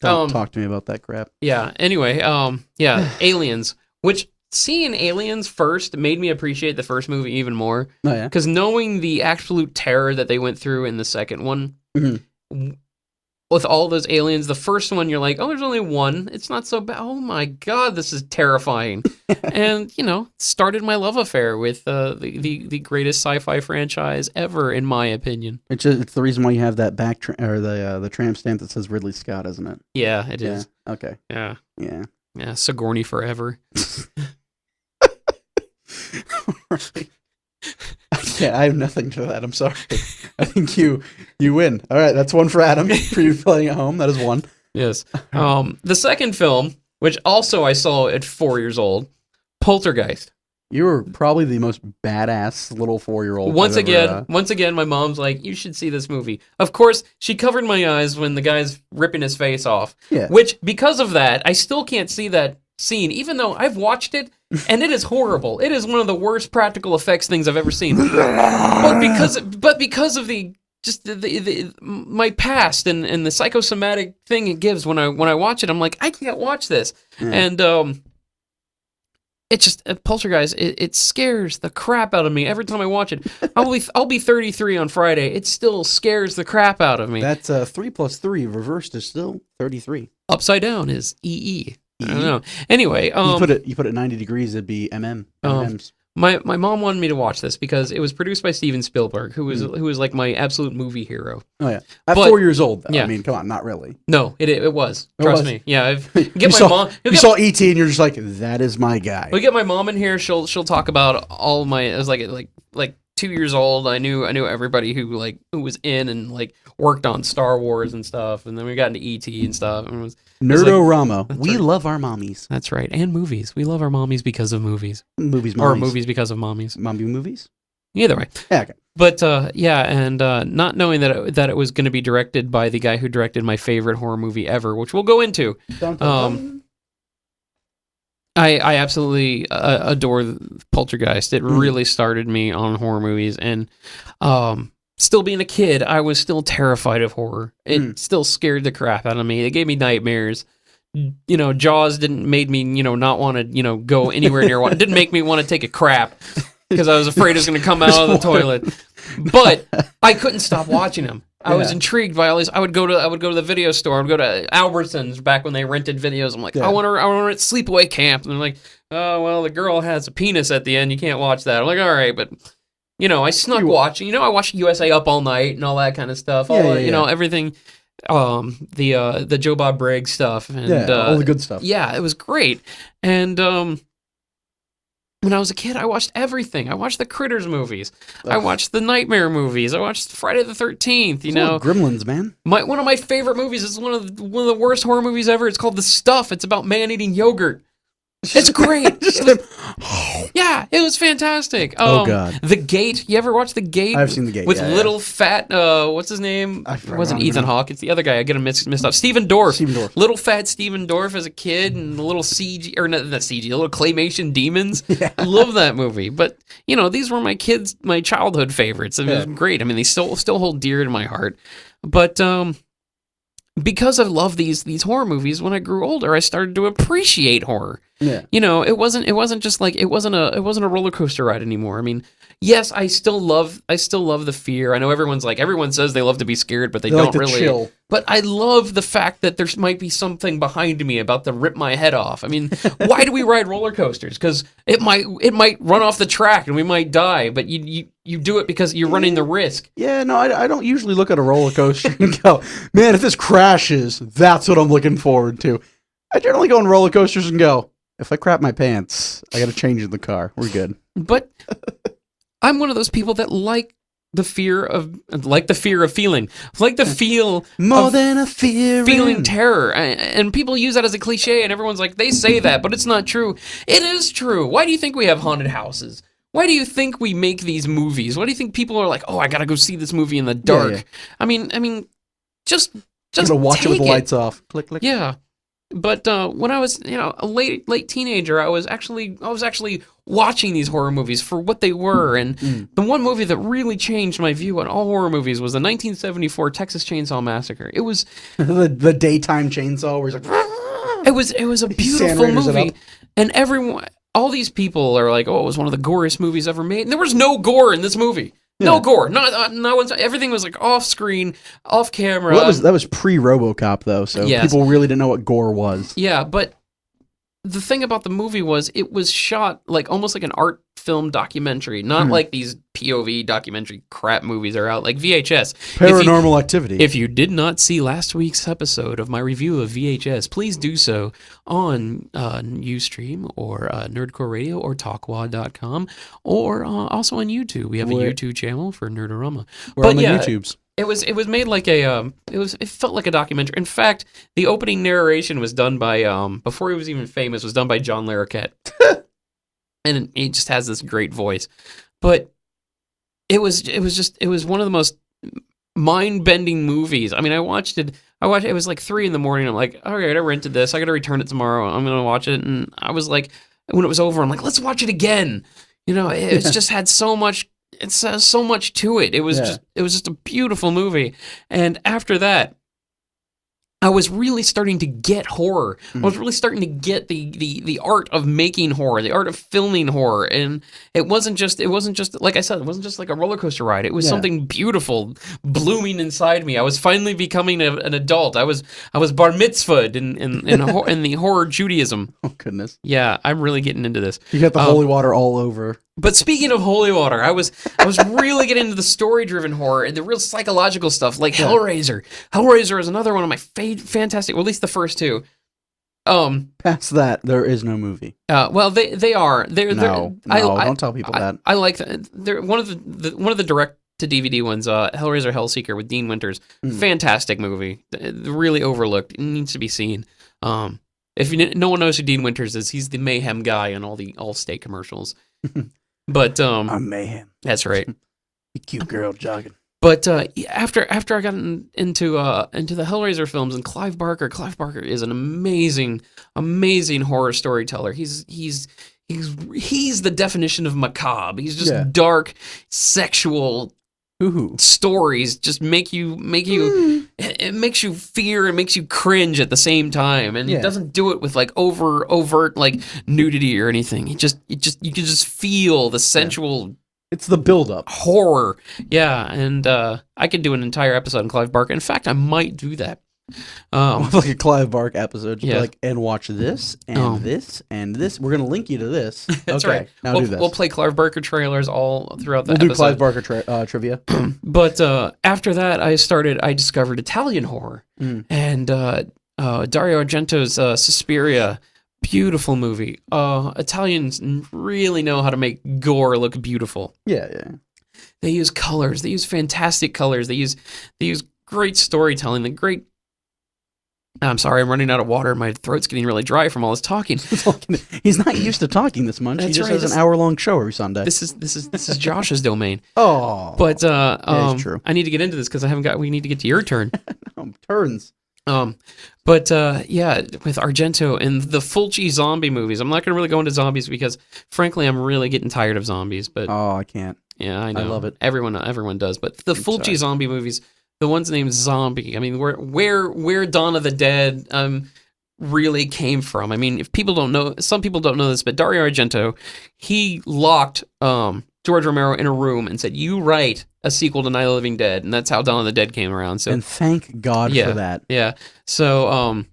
Don't talk to me about that crap. Yeah. Anyway, Aliens. which seeing aliens first made me appreciate the first movie even more. Oh, yeah? Because knowing the absolute terror that they went through in the second one, with all those aliens, the first one you're like, oh, there's only one. It's not so bad. Oh my God, this is terrifying. And, started my love affair with the greatest sci-fi franchise ever, in my opinion. It's the reason why you have that the tramp stamp that says Ridley Scott, isn't it? Yeah, it is. Okay. Yeah. Yeah. Yeah, Sigourney forever. Right. Yeah, I have nothing to that. I'm sorry. I think you win. All right, that's one for Adam. For you playing at home, that is one. Yes. The second film, which also I saw at 4 years old, Poltergeist. You were probably the most badass little 4-year-old. Once again, my mom's like, you should see this movie. Of course, she covered my eyes when the guy's ripping his face off. Yeah. Which, because of that, I still can't see that scene, even though I've watched it, and it is horrible. It is one of the worst practical effects things I've ever seen. but because of my past and the psychosomatic thing it gives when I watch it, I'm like, I can't watch this. And it just Poltergeist. It scares the crap out of me every time I watch it. I'll be 33 on Friday. It still scares the crap out of me. That's 3 + 3 reversed is still 33. Upside down is EE. I don't know. Anyway, you put it 90 degrees, it'd be MMs. My mom wanted me to watch this because it was produced by Steven Spielberg, who was like my absolute movie hero. Oh yeah, at 4 years old. Though. Yeah. I mean, come on, not really. No, it was. Trust me. Yeah, you saw E.T. and you're just like, that is my guy. We get my mom in here. She'll talk about all my. It was like 2 years old. I knew everybody who was in and like worked on Star Wars and stuff, and then we got into E.T. and stuff. And it was Nerd-O-Rama. We love our mommies. That's right, and movies. We love our mommies because of movies. Movies because of mommies. Mommy movies. Either way. Yeah, okay. But not knowing that it was going to be directed by the guy who directed my favorite horror movie ever, which we'll go into. Dun, dun, dun. I absolutely adore Poltergeist. It really started me on horror movies, and still being a kid, I was still terrified of horror. It still scared the crap out of me. It gave me nightmares. Jaws didn't make me not want to go anywhere near one. It didn't make me want to take a crap because I was afraid it was going to come out of the toilet. But I couldn't stop watching them. I was intrigued by all these. I would go to the video store. I would go to Albertsons back when they rented videos. I'm like, I want to rent Sleepaway Camp. And they're like, oh well, the girl has a penis at the end. You can't watch that. I'm like, all right, but I snuck watching. I watched USA Up All Night and all that kind of stuff. Everything. The Joe Bob Briggs stuff and all the good stuff. Yeah, it was great. And when I was a kid, I watched everything. I watched the Critters movies. Ugh. I watched the Nightmare movies. I watched Friday the 13th. Gremlins, man. One of my favorite movies is one of the worst horror movies ever. It's called The Stuff. It's about man eating yogurt. It's great. It was fantastic. Oh God, The Gate. You ever watch The Gate? I've seen The Gate with little fat. What's his name? It wasn't Ethan Hawke. It's the other guy. I get him mixed up. Stephen Dorff. Little fat Stephen Dorff as a kid, and the little CG or not CG, the little claymation demons. Yeah. I love that movie. But these were my childhood favorites. It was great. I mean, they still hold dear to my heart. But because I love these horror movies, when I grew older, I started to appreciate horror. Yeah. It wasn't just like it wasn't a roller coaster ride anymore. I mean, yes, I still love the fear. I know everyone says they love to be scared, but they don't really. Chill. But I love the fact that there might be something behind me about to rip my head off. I mean, why do we ride roller coasters? Because it might run off the track and we might die. But you do it because you're running the risk. Yeah, no, I don't usually look at a roller coaster and go, man, if this crashes, that's what I'm looking forward to. I generally go on roller coasters and go, if I crap my pants, I got to change in the car. We're good. But I'm one of those people that like the fear of feeling, like the feel more than a fear, feeling terror, and people use that as a cliche, and everyone's like, they say that, but it's not true. It is true. Why do you think we have haunted houses? Why do you think we make these movies? Why do you think people are like, oh, I gotta go see this movie in the dark? Yeah. I mean, just watch it with the lights off. Click, click. Yeah. But when I was, a late teenager, I was actually watching these horror movies for what they were. And the one movie that really changed my view on all horror movies was the 1974 Texas Chainsaw Massacre. It was the daytime chainsaw where it's like, it was a beautiful movie. And all these people are like, oh, it was one of the goriest movies ever made. And there was no gore in this movie. Yeah. No gore. Everything was like off screen, off camera. Well, that was pre-RoboCop though, so Yes. people really didn't know what gore was. Yeah, but the thing about the movie was it was shot like almost like an art film documentary, not like these POV documentary crap movies are out like VHS. Paranormal Activity. If you did not see last week's episode of my review of VHS, please do so on Ustream or Nerdcore Radio or Talkwad.com or also on YouTube. We have a YouTube channel for Nerd-O-Rama. We're on the YouTubes. It was made like it felt like a documentary. In fact, the opening narration was done by before he was even famous was done by John Larroquette. And he just has this great voice. But it was one of the most mind-bending movies. I mean, I watched it. It was like 3 a.m. I'm like, all right, I rented this. I got to return it tomorrow. I'm going to watch it. And I was like, when it was over, I'm like, let's watch it again. You know, it's just had so much. It's so much to it. It was just a beautiful movie. And after that, I was really starting to get horror. I was really starting to get the art of making horror, the art of filming horror. And it wasn't just like I said, it wasn't just like a roller coaster ride. It was something beautiful blooming inside me. I was finally becoming an adult. I was bar mitzvahed in the horror Judaism. Oh goodness. Yeah, I'm really getting into this. You got the holy water all over. But speaking of holy water, I was really getting into the story-driven horror and the real psychological stuff, like Hellraiser. Hellraiser is another one of my fantastic, or at least the first two. Past that, there is no movie. Well, they are. No, don't tell people that. I like that. They're one of the direct to DVD ones. Hellraiser Hellseeker with Dean Winters. Fantastic movie. Really overlooked. It needs to be seen. If no one knows who Dean Winters is, he's the mayhem guy in all the Allstate commercials. But I'm mayhem. That's right. You cute girl jogging. But after I got into the Hellraiser films and Clive Barker is an amazing horror storyteller. He's the definition of macabre. He's just dark, sexual stories. Just make you it makes you fear and makes you cringe at the same time. And he doesn't do it with like overt like nudity or anything. You can just feel the sensual. It's the build-up. Horror. Yeah, and I could do an entire episode on Clive Barker. In fact, I might do that. Like a Clive Barker episode. Just be like, and watch this, and this, and this. We're going to link you to this. That's okay, right. Now do this. We'll play Clive Barker trailers all throughout the episode. We'll do Clive Barker trivia. But after that, I discovered Italian horror. And Dario Argento's Suspiria. Beautiful movie. Italians really know how to make gore look beautiful. Yeah. They use colors. They use fantastic colors. They use great storytelling. I'm sorry, I'm running out of water. My throat's getting really dry from all this talking. He's not used to talking this much. He just has an hour-long show every Sunday. This is Josh's domain. Oh, but it's true. I need to get into this because we need to get to your turn. Turns. But with Argento and the Fulci zombie movies, I'm not going to really go into zombies because, frankly, I'm really getting tired of zombies. But I can't. Yeah, I know. I love it. Everyone does. But the Fulci zombie movies, the ones named Zombie, I mean, where Dawn of the Dead really came from. I mean, if people don't know, some people don't know this, but Dario Argento, he locked George Romero in a room and said, "You write a sequel to Night of the Living Dead," and that's how Dawn of the Dead came around. So, and thank God for that. Yeah. So,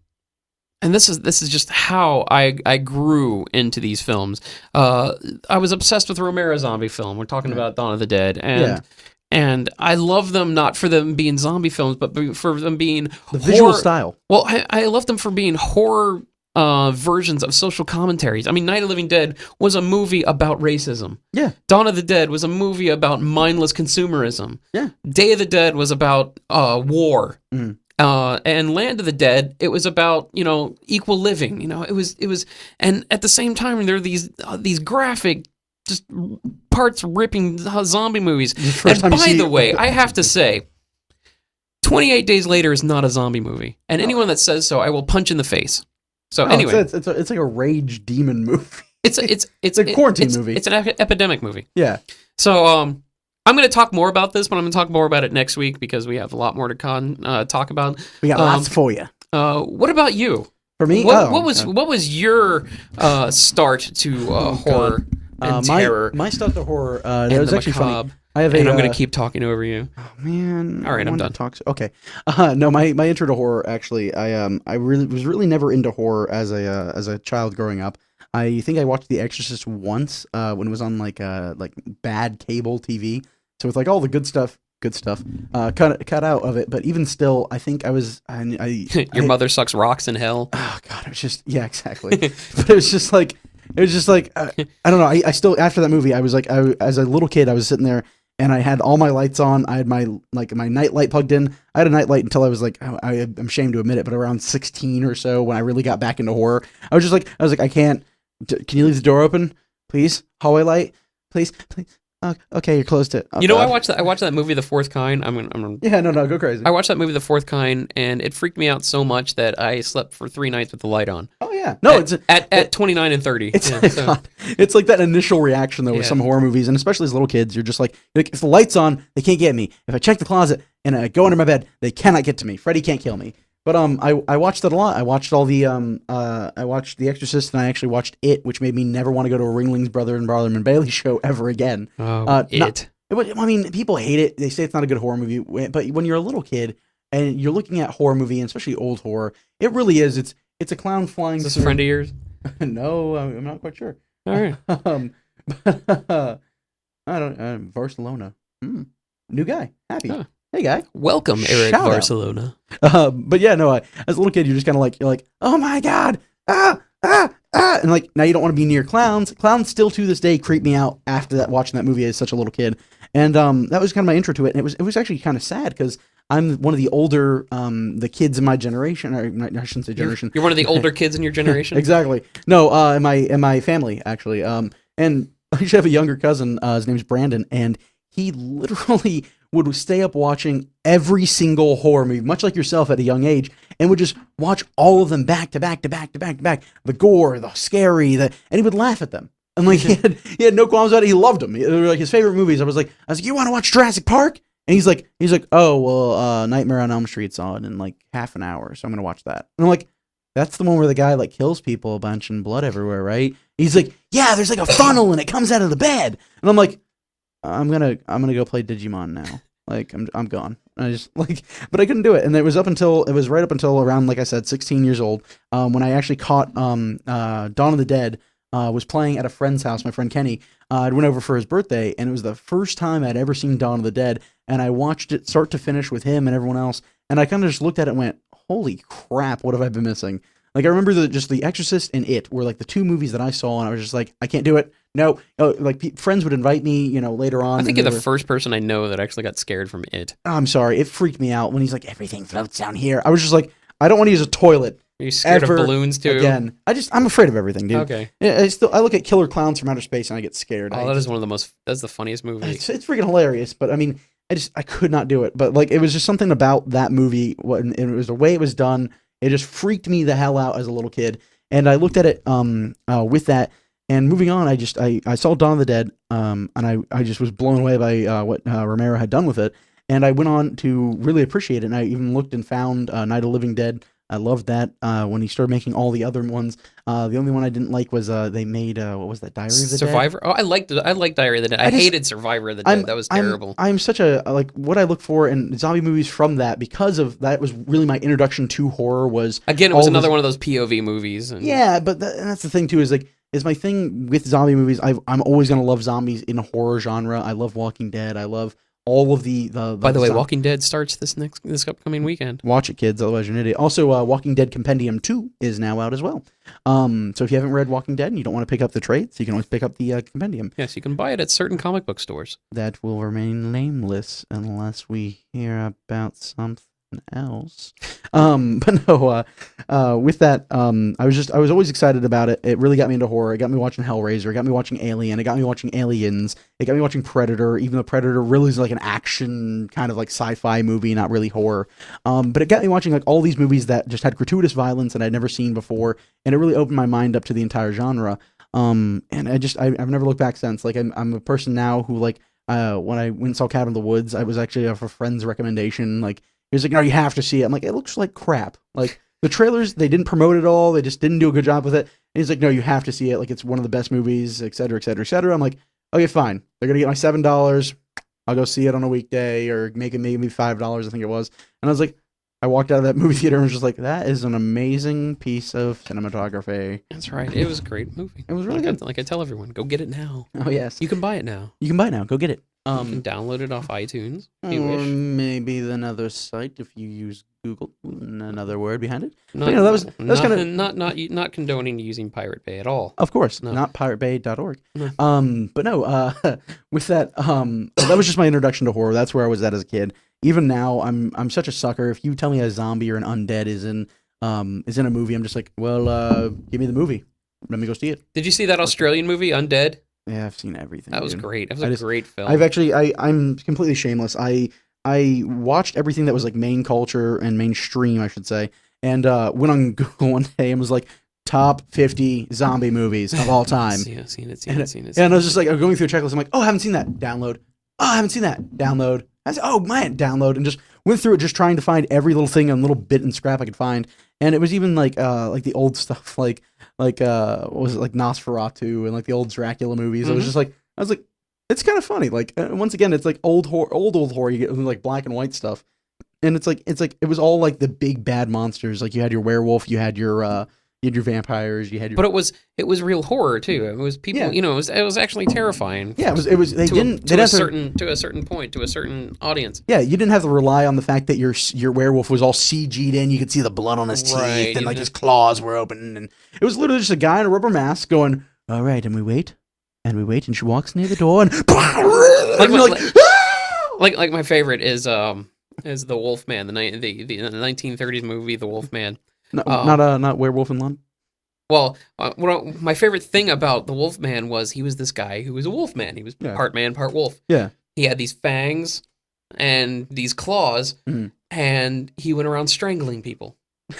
and this is just how I grew into these films. I was obsessed with Romero's zombie film. We're talking about Dawn of the Dead, and I love them not for them being zombie films, but for them being the visual style. Well, I love them for being horror versions of social commentaries. I mean, Night of the Living Dead was a movie about racism. Yeah. Dawn of the Dead was a movie about mindless consumerism. Yeah. Day of the Dead was about war. And Land of the Dead, it was about, equal living. It was, and at the same time, there are these graphic, just parts ripping zombie movies. And by the way, I have to say, 28 Days Later is not a zombie movie, and anyone that says so, I will punch in the face. So anyway, it's like a rage demon movie. It's a quarantine movie. It's an epidemic movie. Yeah. So I'm going to talk more about this, but I'm going to talk more about it next week because we have a lot more to talk about. We got lots for you. What about you? For me, what was your start to horror and terror? My start to horror. And it was the actually macabre. funny. I have and I'm gonna keep talking over you. Oh man! All right, I'm done. Okay. No, my intro to horror actually. I was really never into horror as a child growing up. I think I watched The Exorcist once when it was on like bad cable TV. So with like all the good stuff cut out of it. But even still, I think I was Your mother sucks rocks in hell. Oh god, it was just exactly. But it was just like I don't know. I still after that movie, I was like as a little kid, I was sitting there and I had all my lights on. I had my night light plugged in. I had a night light until I was like I'm ashamed to admit it, but around 16 or so when I really got back into horror, I was like I can't. Can you leave the door open, please? Hallway light, please. Okay, you closed it. Oh, you know, I watched that movie, The Fourth Kind. Yeah, no, go crazy. I watched that movie, The Fourth Kind, and it freaked me out so much that I slept for 3 nights with the light on. Oh yeah, no, at 29 and 30. It's like that initial reaction though with some horror movies, and especially as little kids, you're just like if the light's on, they can't get me. If I check the closet and I go under my bed, they cannot get to me. Freddy can't kill me. But I watched it a lot. I watched all the I watched The Exorcist, and I actually watched It, which made me never want to go to a Ringling's Brother and Barnum Bailey show ever again. It. I mean, people hate it. They say it's not a good horror movie, but when you're a little kid and you're looking at horror movie, and especially old horror, it really is. It's a clown flying. Is this a friend of yours? No, I'm not quite sure. All right. I don't. Barcelona. New guy. Happy. Huh. Hey, guy. Welcome, Eric Shout Barcelona. But yeah, no, as a little kid, you're just kind of you're like, oh my God, and like, now you don't want to be near clowns. Clowns still to this day creep me out after that, watching that movie as such a little kid. And that was kind of my intro to it. And it was actually kind of sad because I'm one of the older, the kids in my generation, or I shouldn't say generation. You're one of the older kids in your generation? Exactly. No, in my family, actually. And I actually have a younger cousin, his name's Brandon, and he literally would stay up watching every single horror movie, much like yourself at a young age, and would just watch all of them back to back to back to back to back. The gore, the scary, and he would laugh at them. And like he had no qualms about it. He loved them. They were like his favorite movies. I was like, you want to watch Jurassic Park? And he's like, oh well, Nightmare on Elm Street's on in like half an hour, so I'm gonna watch that. And I'm like, that's the one where the guy like kills people a bunch and blood everywhere, right? He's like, yeah, there's like a funnel and it comes out of the bed. And I'm like, I'm gonna go play Digimon now. Like I'm gone. I just but I couldn't do it. And it was right up until around, like I said, 16 years old, when I actually caught Dawn of the Dead was playing at a friend's house. My friend Kenny, I went over for his birthday, and it was the first time I'd ever seen Dawn of the Dead. And I watched it start to finish with him and everyone else. And I kind of just looked at it and went, holy crap, what have I been missing? Like, I remember The Exorcist and It were like the two movies that I saw, and I was just like, I can't do it. No, friends would invite me, later on. I think you're the first person I know that actually got scared from It. I'm sorry, it freaked me out when he's like, everything floats down here. I was just like, I don't want to use a toilet. Are you scared of balloons too? Again, I'm afraid of everything, dude. Okay. Yeah, I look at Killer Clowns from Outer Space and I get scared. That's the funniest movie. It's freaking hilarious, but I mean, I could not do it. But like, it was just something about that movie. It was the way it was done. It just freaked me the hell out as a little kid. And I looked at it with that. And moving on, I saw Dawn of the Dead, and I just was blown away by what Romero had done with it. And I went on to really appreciate it. And I even looked and found Night of the Living Dead. I loved that when he started making all the other ones. The only one I didn't like was they made what was that, Diary of the Survivor? Dead? Oh, I liked Diary of the Dead. I hated Survivor of the Dead. That was terrible. I'm such a what I look for in zombie movies from that, because of that was really my introduction to horror. Was again, it was another one of those POV movies. Yeah, but and that's the thing too, is my thing with zombie movies. I'm always gonna love zombies in a horror genre. I love Walking Dead. I love all of the By the way, Walking Dead starts this upcoming weekend. Watch it, kids, otherwise you're an idiot. Also, Walking Dead Compendium 2 is now out as well. So if you haven't read Walking Dead and you don't want to pick up the trades, you can always pick up the Compendium. Yes, you can buy it at certain comic book stores. That will remain nameless unless we hear about something else. But no, with that, I was always excited about it. It really got me into horror. It got me watching Hellraiser. It got me watching Alien. It got me watching Aliens. It got me watching Predator, even though Predator really is like an action kind of like sci-fi movie, not really horror. But it got me watching like all these movies that just had gratuitous violence that I'd never seen before, and it really opened my mind up to the entire genre. And I've never looked back since. Like I'm a person now who when I went and saw Cabin in the Woods, I was actually off a friend's recommendation. Like, he was like, no, you have to see it. I'm like, it looks like crap. Like, the trailers, they didn't promote it all. They just didn't do a good job with it. And he's like, no, you have to see it. Like, it's one of the best movies, et cetera, et cetera, et cetera. I'm like, okay, fine. They're going to get my $7. I'll go see it on a weekday or make it maybe $5, I think it was. And I was like, I walked out of that movie theater and was just like, that is an amazing piece of cinematography. That's right. It was a great movie. It was really good. Like I tell everyone, go get it now. Oh, yes. You can buy it now. You can buy it now. Go get it. You can download it off iTunes if you Or wish. maybe another site if you use Google. Another word behind it. Not, But, you know, that was kind of not condoning using Pirate Bay at all. Of course, No. not piratebay.org. No. But no, with that, that was just my introduction to horror. That's where I was at as a kid. Even now, I'm such a sucker. If you tell me a zombie or an undead is in a movie, I'm just like, well, give me the movie. Let me go see it. Did you see that Australian movie, Undead? Yeah, I've seen everything. That was dude. great. That was a great film. I'm completely shameless. I watched everything that was like main culture and mainstream, I should say, and went on Google one day and was like, top 50 zombie movies of all time. Seen it. And I was just like, I'm going through a checklist. I'm like, oh, I haven't seen that. Download. Oh, I haven't seen that. Download. I said, oh, man, download. And just went through it, just trying to find every little thing and little bit and scrap I could find. And it was even like the old stuff, like what was it, like Nosferatu and like the old Dracula movies. It was just like, I was like, it's kind of funny. Like, once again, it's like old horror. You get like black and white stuff. And it's like, it was all like the big bad monsters. Like you had your werewolf, you had your vampires, you had your... But it was real horror too. It was people, you know, it was actually terrifying. Yeah, it was to a certain point, to a certain audience. Yeah, you didn't have to rely on the fact that your werewolf was all CG'd in. You could see the blood on his teeth and like his claws were open, and it was literally just a guy in a rubber mask going, "All right," and we wait, and she walks near the door, and like my favorite is the Wolfman, the 1930s movie, The Wolfman. Not Werewolf in London. Well, my favorite thing about the Wolfman was he was this guy who was a wolfman. He was part man, part wolf. Yeah. He had these fangs and these claws, and he went around strangling people.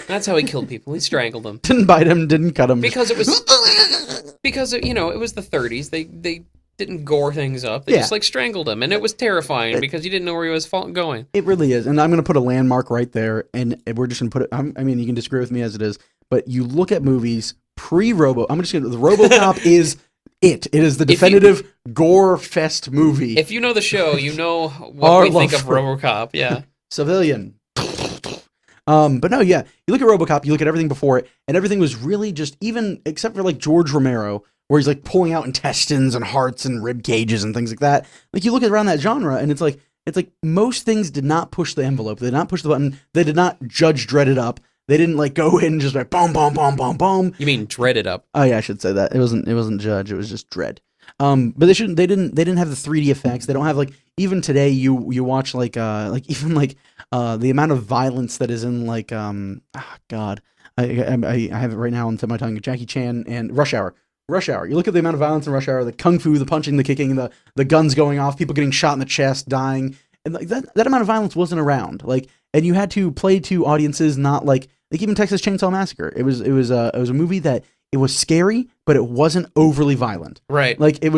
That's how he killed people. He strangled them. Didn't bite him, didn't cut him. Because it was it was the 30s. They didn't gore things up. They just like strangled him, and it was terrifying because you didn't know where he was going. It really is, and I'm going to put a landmark right there, and we're just going to put it. I mean, you can disagree with me as it is, but you look at movies pre-Robo. I'm just going to. The RoboCop is it. It is the definitive gore fest movie. If you know the show, you know what we think of RoboCop. Yeah, civilian. But no, yeah. You look at RoboCop, you look at everything before it, and everything was really just even except for like George Romero, where he's like pulling out intestines and hearts and rib cages and things like that. Like you look around that genre, and it's like most things did not push the envelope. They did not push the button. They did not Judge Dredd it up. They didn't like go in and just like boom, boom, boom, boom, boom. You mean Dredd it up? Oh yeah, I should say that. It wasn't Judge. It was just Dredd. But they didn't have the 3D effects. They don't have like even today you watch like the amount of violence that is in like God. I have it right now on the tip of my tongue. Jackie Chan and Rush Hour. You look at the amount of violence in Rush Hour, the kung fu, the punching, the kicking, the guns going off, people getting shot in the chest, dying. And like that amount of violence wasn't around. Like, and you had to play to audiences not like even Texas Chainsaw Massacre. It was a movie that it was scary, but it wasn't overly violent. Right. Like there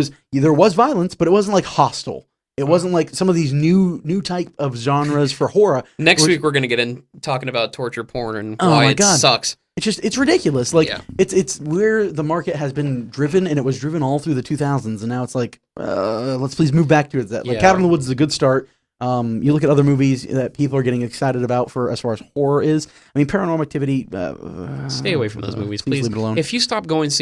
was violence, but it wasn't like hostile. It wasn't like some of these new type of genres for horror. Next week we're gonna get in talking about torture porn and why it sucks. It's ridiculous. Like it's where the market has been driven, and it was driven all through the 2000s, and now it's like let's please move back to it. Like Cabin in the Woods is a good start. You look at other movies that people are getting excited about for as far as horror is. I mean, Paranormal Activity. Stay away from those movies, please. Leave it alone. If you stop going to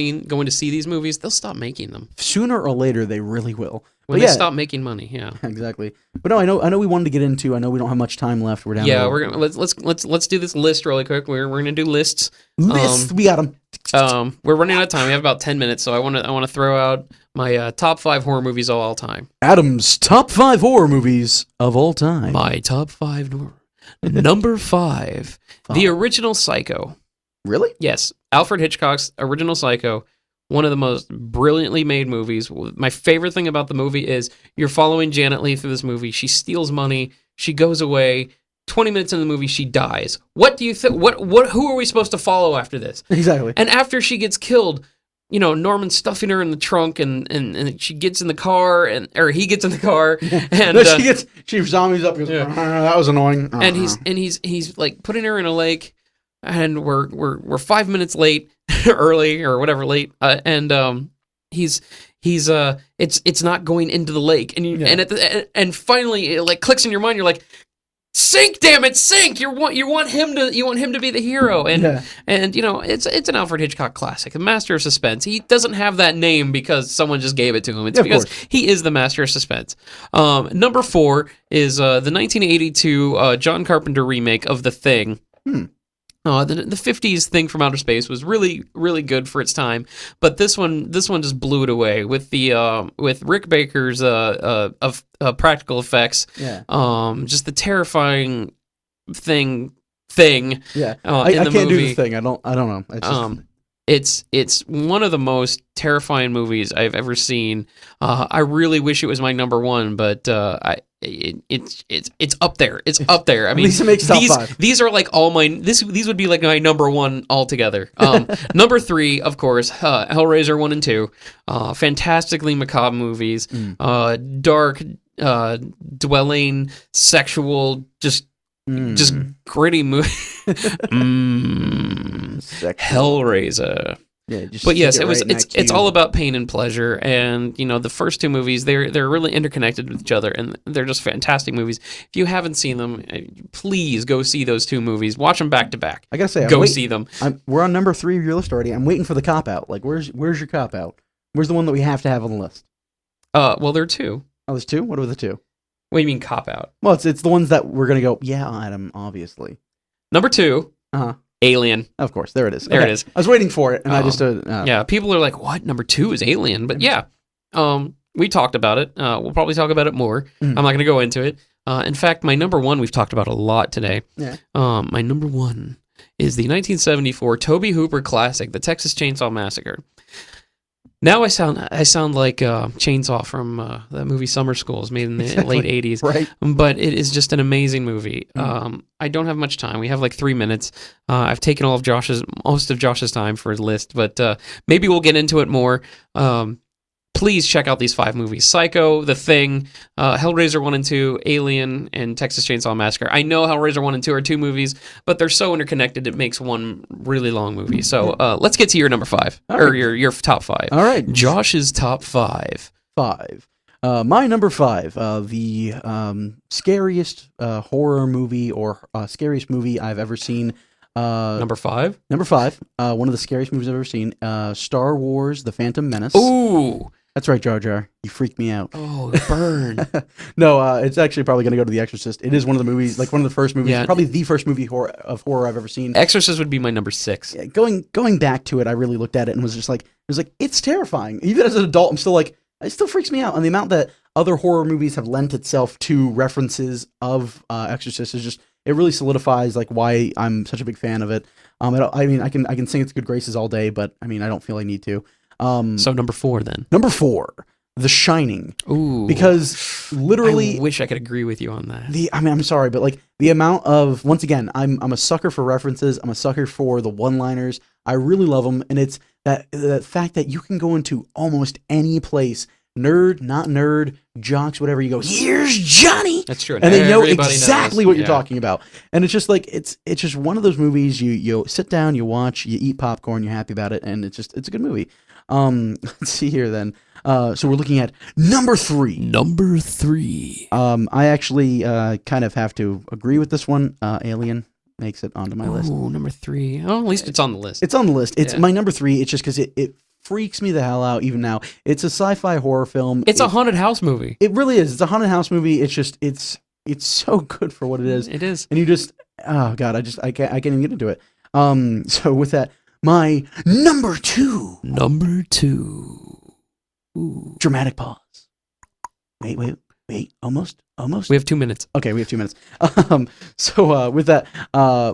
see these movies, they'll stop making them. Sooner or later, they really will. When they stop making money, exactly. But no, I know we wanted to get into. I know we don't have much time left. We're down. Yeah, we're gonna let's do this list really quick. We're gonna do lists. We got them. We're running out of time. We have about 10 minutes, so I want to throw out my top 5 horror movies of all time. Adam's top 5 horror movies of all time. My top 5. Number 5, the original Psycho. Really? Yes, Alfred Hitchcock's original Psycho. One of the most brilliantly made movies. My favorite thing about the movie is you're following Janet Leigh through this movie. She steals money. She goes away. 20 minutes in the movie, she dies. What do you think? Who are we supposed to follow after this? Exactly. And after she gets killed, Norman's stuffing her in the trunk, and she gets in the car, or he gets in the car, and she zombies up. And goes, that was annoying. And he's like putting her in a lake. and we're 5 minutes late, early or whatever late, and he's it's not going into the lake, and and finally it like clicks in your mind. You're like, sink, damn it, sink! You want him to be the hero, and it's an Alfred Hitchcock classic, the master of suspense. He doesn't have that name because someone just gave it to him. It's because he is the master of suspense. Number 4 is the 1982 John Carpenter remake of The Thing. The 50s Thing from Outer Space was really, really good for its time, but this one just blew it away with the with Rick Baker's practical effects. Just the terrifying thing. Yeah, I in the can't movie. do the thing. I don't know. It's one of the most terrifying movies I've ever seen. I really wish it was my number 1, but it's up there. It's up there. I mean, at least it makes top 5. These are like all my these would be like my number 1 altogether. Number 3, of course, Hellraiser 1 and 2, fantastically macabre movies, dark, dwelling, sexual, just gritty movie. Hellraiser. Yeah, just but yes, it's all about pain and pleasure, and the first 2 movies they're really interconnected with each other, and they're just fantastic movies. If you haven't seen them, please go see those 2 movies. Watch them back to back. I gotta say, see them. We're on number 3 of your list already. I'm waiting for the cop out. Like, where's your cop out? Where's the one that we have to have on the list? Well, there are 2. Oh, there's 2. What are the 2? What do you mean cop out? Well, it's the ones that we're gonna go. Yeah, Adam, obviously. Number 2. Alien. Of course, there it is. There it is. I was waiting for it, and I just yeah. People are like, "What? Number 2 is Alien?" But yeah, we talked about it. We'll probably talk about it more. I'm not going to go into it. In fact, my number 1 we've talked about a lot today. Yeah. My number 1 is the 1974 Tobe Hooper classic, The Texas Chainsaw Massacre. Now I sound like Chainsaw from that movie Summer Schools, made in the late 80s. Right. But it is just an amazing movie. I don't have much time. We have like 3 minutes. I've taken most of Josh's time for his list, but maybe we'll get into it more. Please check out these 5 movies: Psycho, The Thing, Hellraiser 1 and 2, Alien, and Texas Chainsaw Massacre. I know Hellraiser 1 and 2 are 2 movies, but they're so interconnected it makes one really long movie. So let's get to your number 5, or right. your top 5. All right. Josh's top 5. 5. My number 5, the scariest horror movie or scariest movie I've ever seen. Number 5? Number 5, one of the scariest movies I've ever seen, Star Wars: The Phantom Menace. Ooh! That's right, Jar Jar. You freaked me out. Oh, burn. No, it's actually probably going to go to The Exorcist. It is one of the movies, like one of the first movies, Yeah. probably the first movie of horror I've ever seen. Exorcist would be my number 6. Yeah, going back to it, I really looked at it and was just like, it's terrifying. Even as an adult, I'm still like, it still freaks me out. And the amount that other horror movies have lent itself to references of Exorcist is just, it really solidifies like why I'm such a big fan of it. I mean, I can sing its good graces all day, but I mean, I don't feel I need to. So number 4 then. Number 4, The Shining. Ooh. Because literally, I wish I could agree with you on that. I'm sorry, but like the amount of, once again, I'm a sucker for references. I'm a sucker for the one-liners. I really love them, and it's that fact that you can go into almost any place, nerd, not nerd, jocks, whatever. You go, here's Johnny. That's true, and they know everybody exactly knows. what you're talking about. And it's just like it's just one of those movies you sit down, you watch, you eat popcorn, you're happy about it, and it's a good movie. Let's see here then. So we're looking at number 3. Number 3. I actually kind of have to agree with this one. Alien makes it onto my list. Oh, number 3. Oh, at least it's on the list. It's on the list. It's my number 3. It's just because it freaks me the hell out even now. It's a sci-fi horror film. It's a haunted house movie. It really is. It's a haunted house movie. It's just it's so good for what it is. It is. And you just, oh God, I can't even get into it. So with that, my number 2. Number 2. Ooh. Dramatic pause. Wait. Almost. We have 2 minutes. Okay, we have 2 minutes. So with that,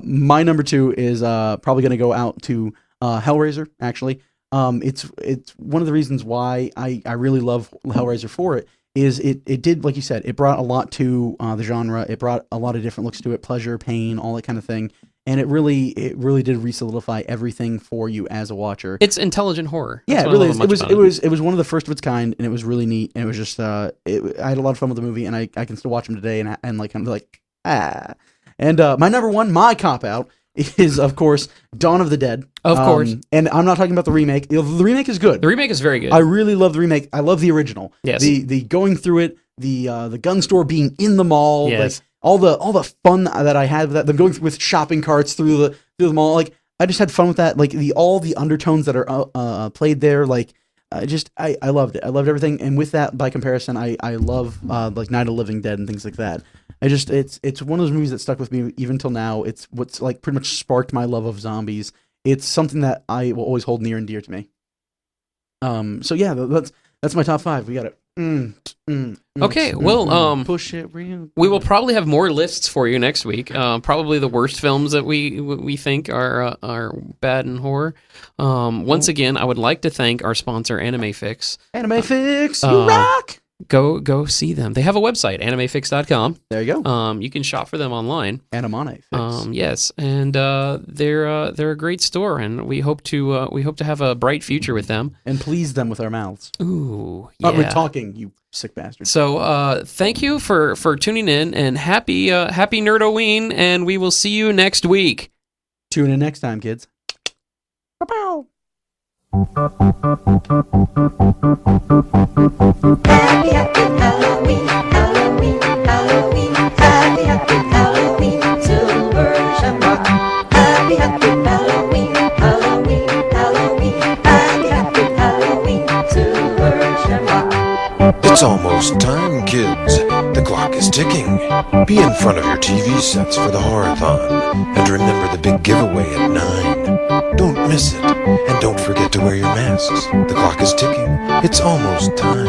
my number 2 is probably going to go out to Hellraiser. Actually, it's one of the reasons why I really love Hellraiser for it. Is it did, like you said, it brought a lot to the genre. It brought a lot of different looks to it, pleasure, pain, all that kind of thing. And it really did re-solidify everything for you as a watcher. It's intelligent horror. Yeah, it really is. It was one of the first of its kind, and it was really neat. And it was just I had a lot of fun with the movie, and I can still watch them today and like kind of like ah. And my number 1, my cop out is, of course, Dawn of the Dead. Of course. And I'm not talking about the remake. The remake is good. The remake is very good. I really love the remake. I love the original. Yes. The going through it, the gun store being in the mall, Yes. like all the fun that I had with that, them going with shopping carts through the mall. Like I just had fun with that. Like all the undertones that are played there. Like I loved it. I loved everything. And with that, by comparison, I love like Night of the Living Dead and things like that. It's one of those movies that stuck with me even till now. It's what's like pretty much sparked my love of zombies. It's something that I will always hold near and dear to me. So yeah, that's my top 5. We got it. Okay, well, push it real. we will probably have more lists for you next week. Probably the worst films that we think are bad in horror. Once again, I would like to thank our sponsor, Anime Fix. Anime Fix, you rock! Go see them. They have a website, animefix.com. There you go. You can shop for them online. Anime Fix. Yes, and they're a great store, and we hope to have a bright future with them and please them with our mouths. Ooh, yeah. We're talking, you sick bastard. So, thank you for tuning in, and happy Nerd-O-Ween, and we will see you next week. Tune in next time, kids. Pow. Happy, happy Halloween, Halloween, Halloween. Happy, happy Halloween, silver shamrock. Happy, happy Halloween, Halloween, Halloween. Happy, happy Halloween, silver shamrock. It's almost time, kids. The clock is ticking. Be in front of your TV sets for the Horror-thon. And remember the big giveaway at 9. Don't miss it. And don't forget to wear your masks. The clock is ticking. It's almost time.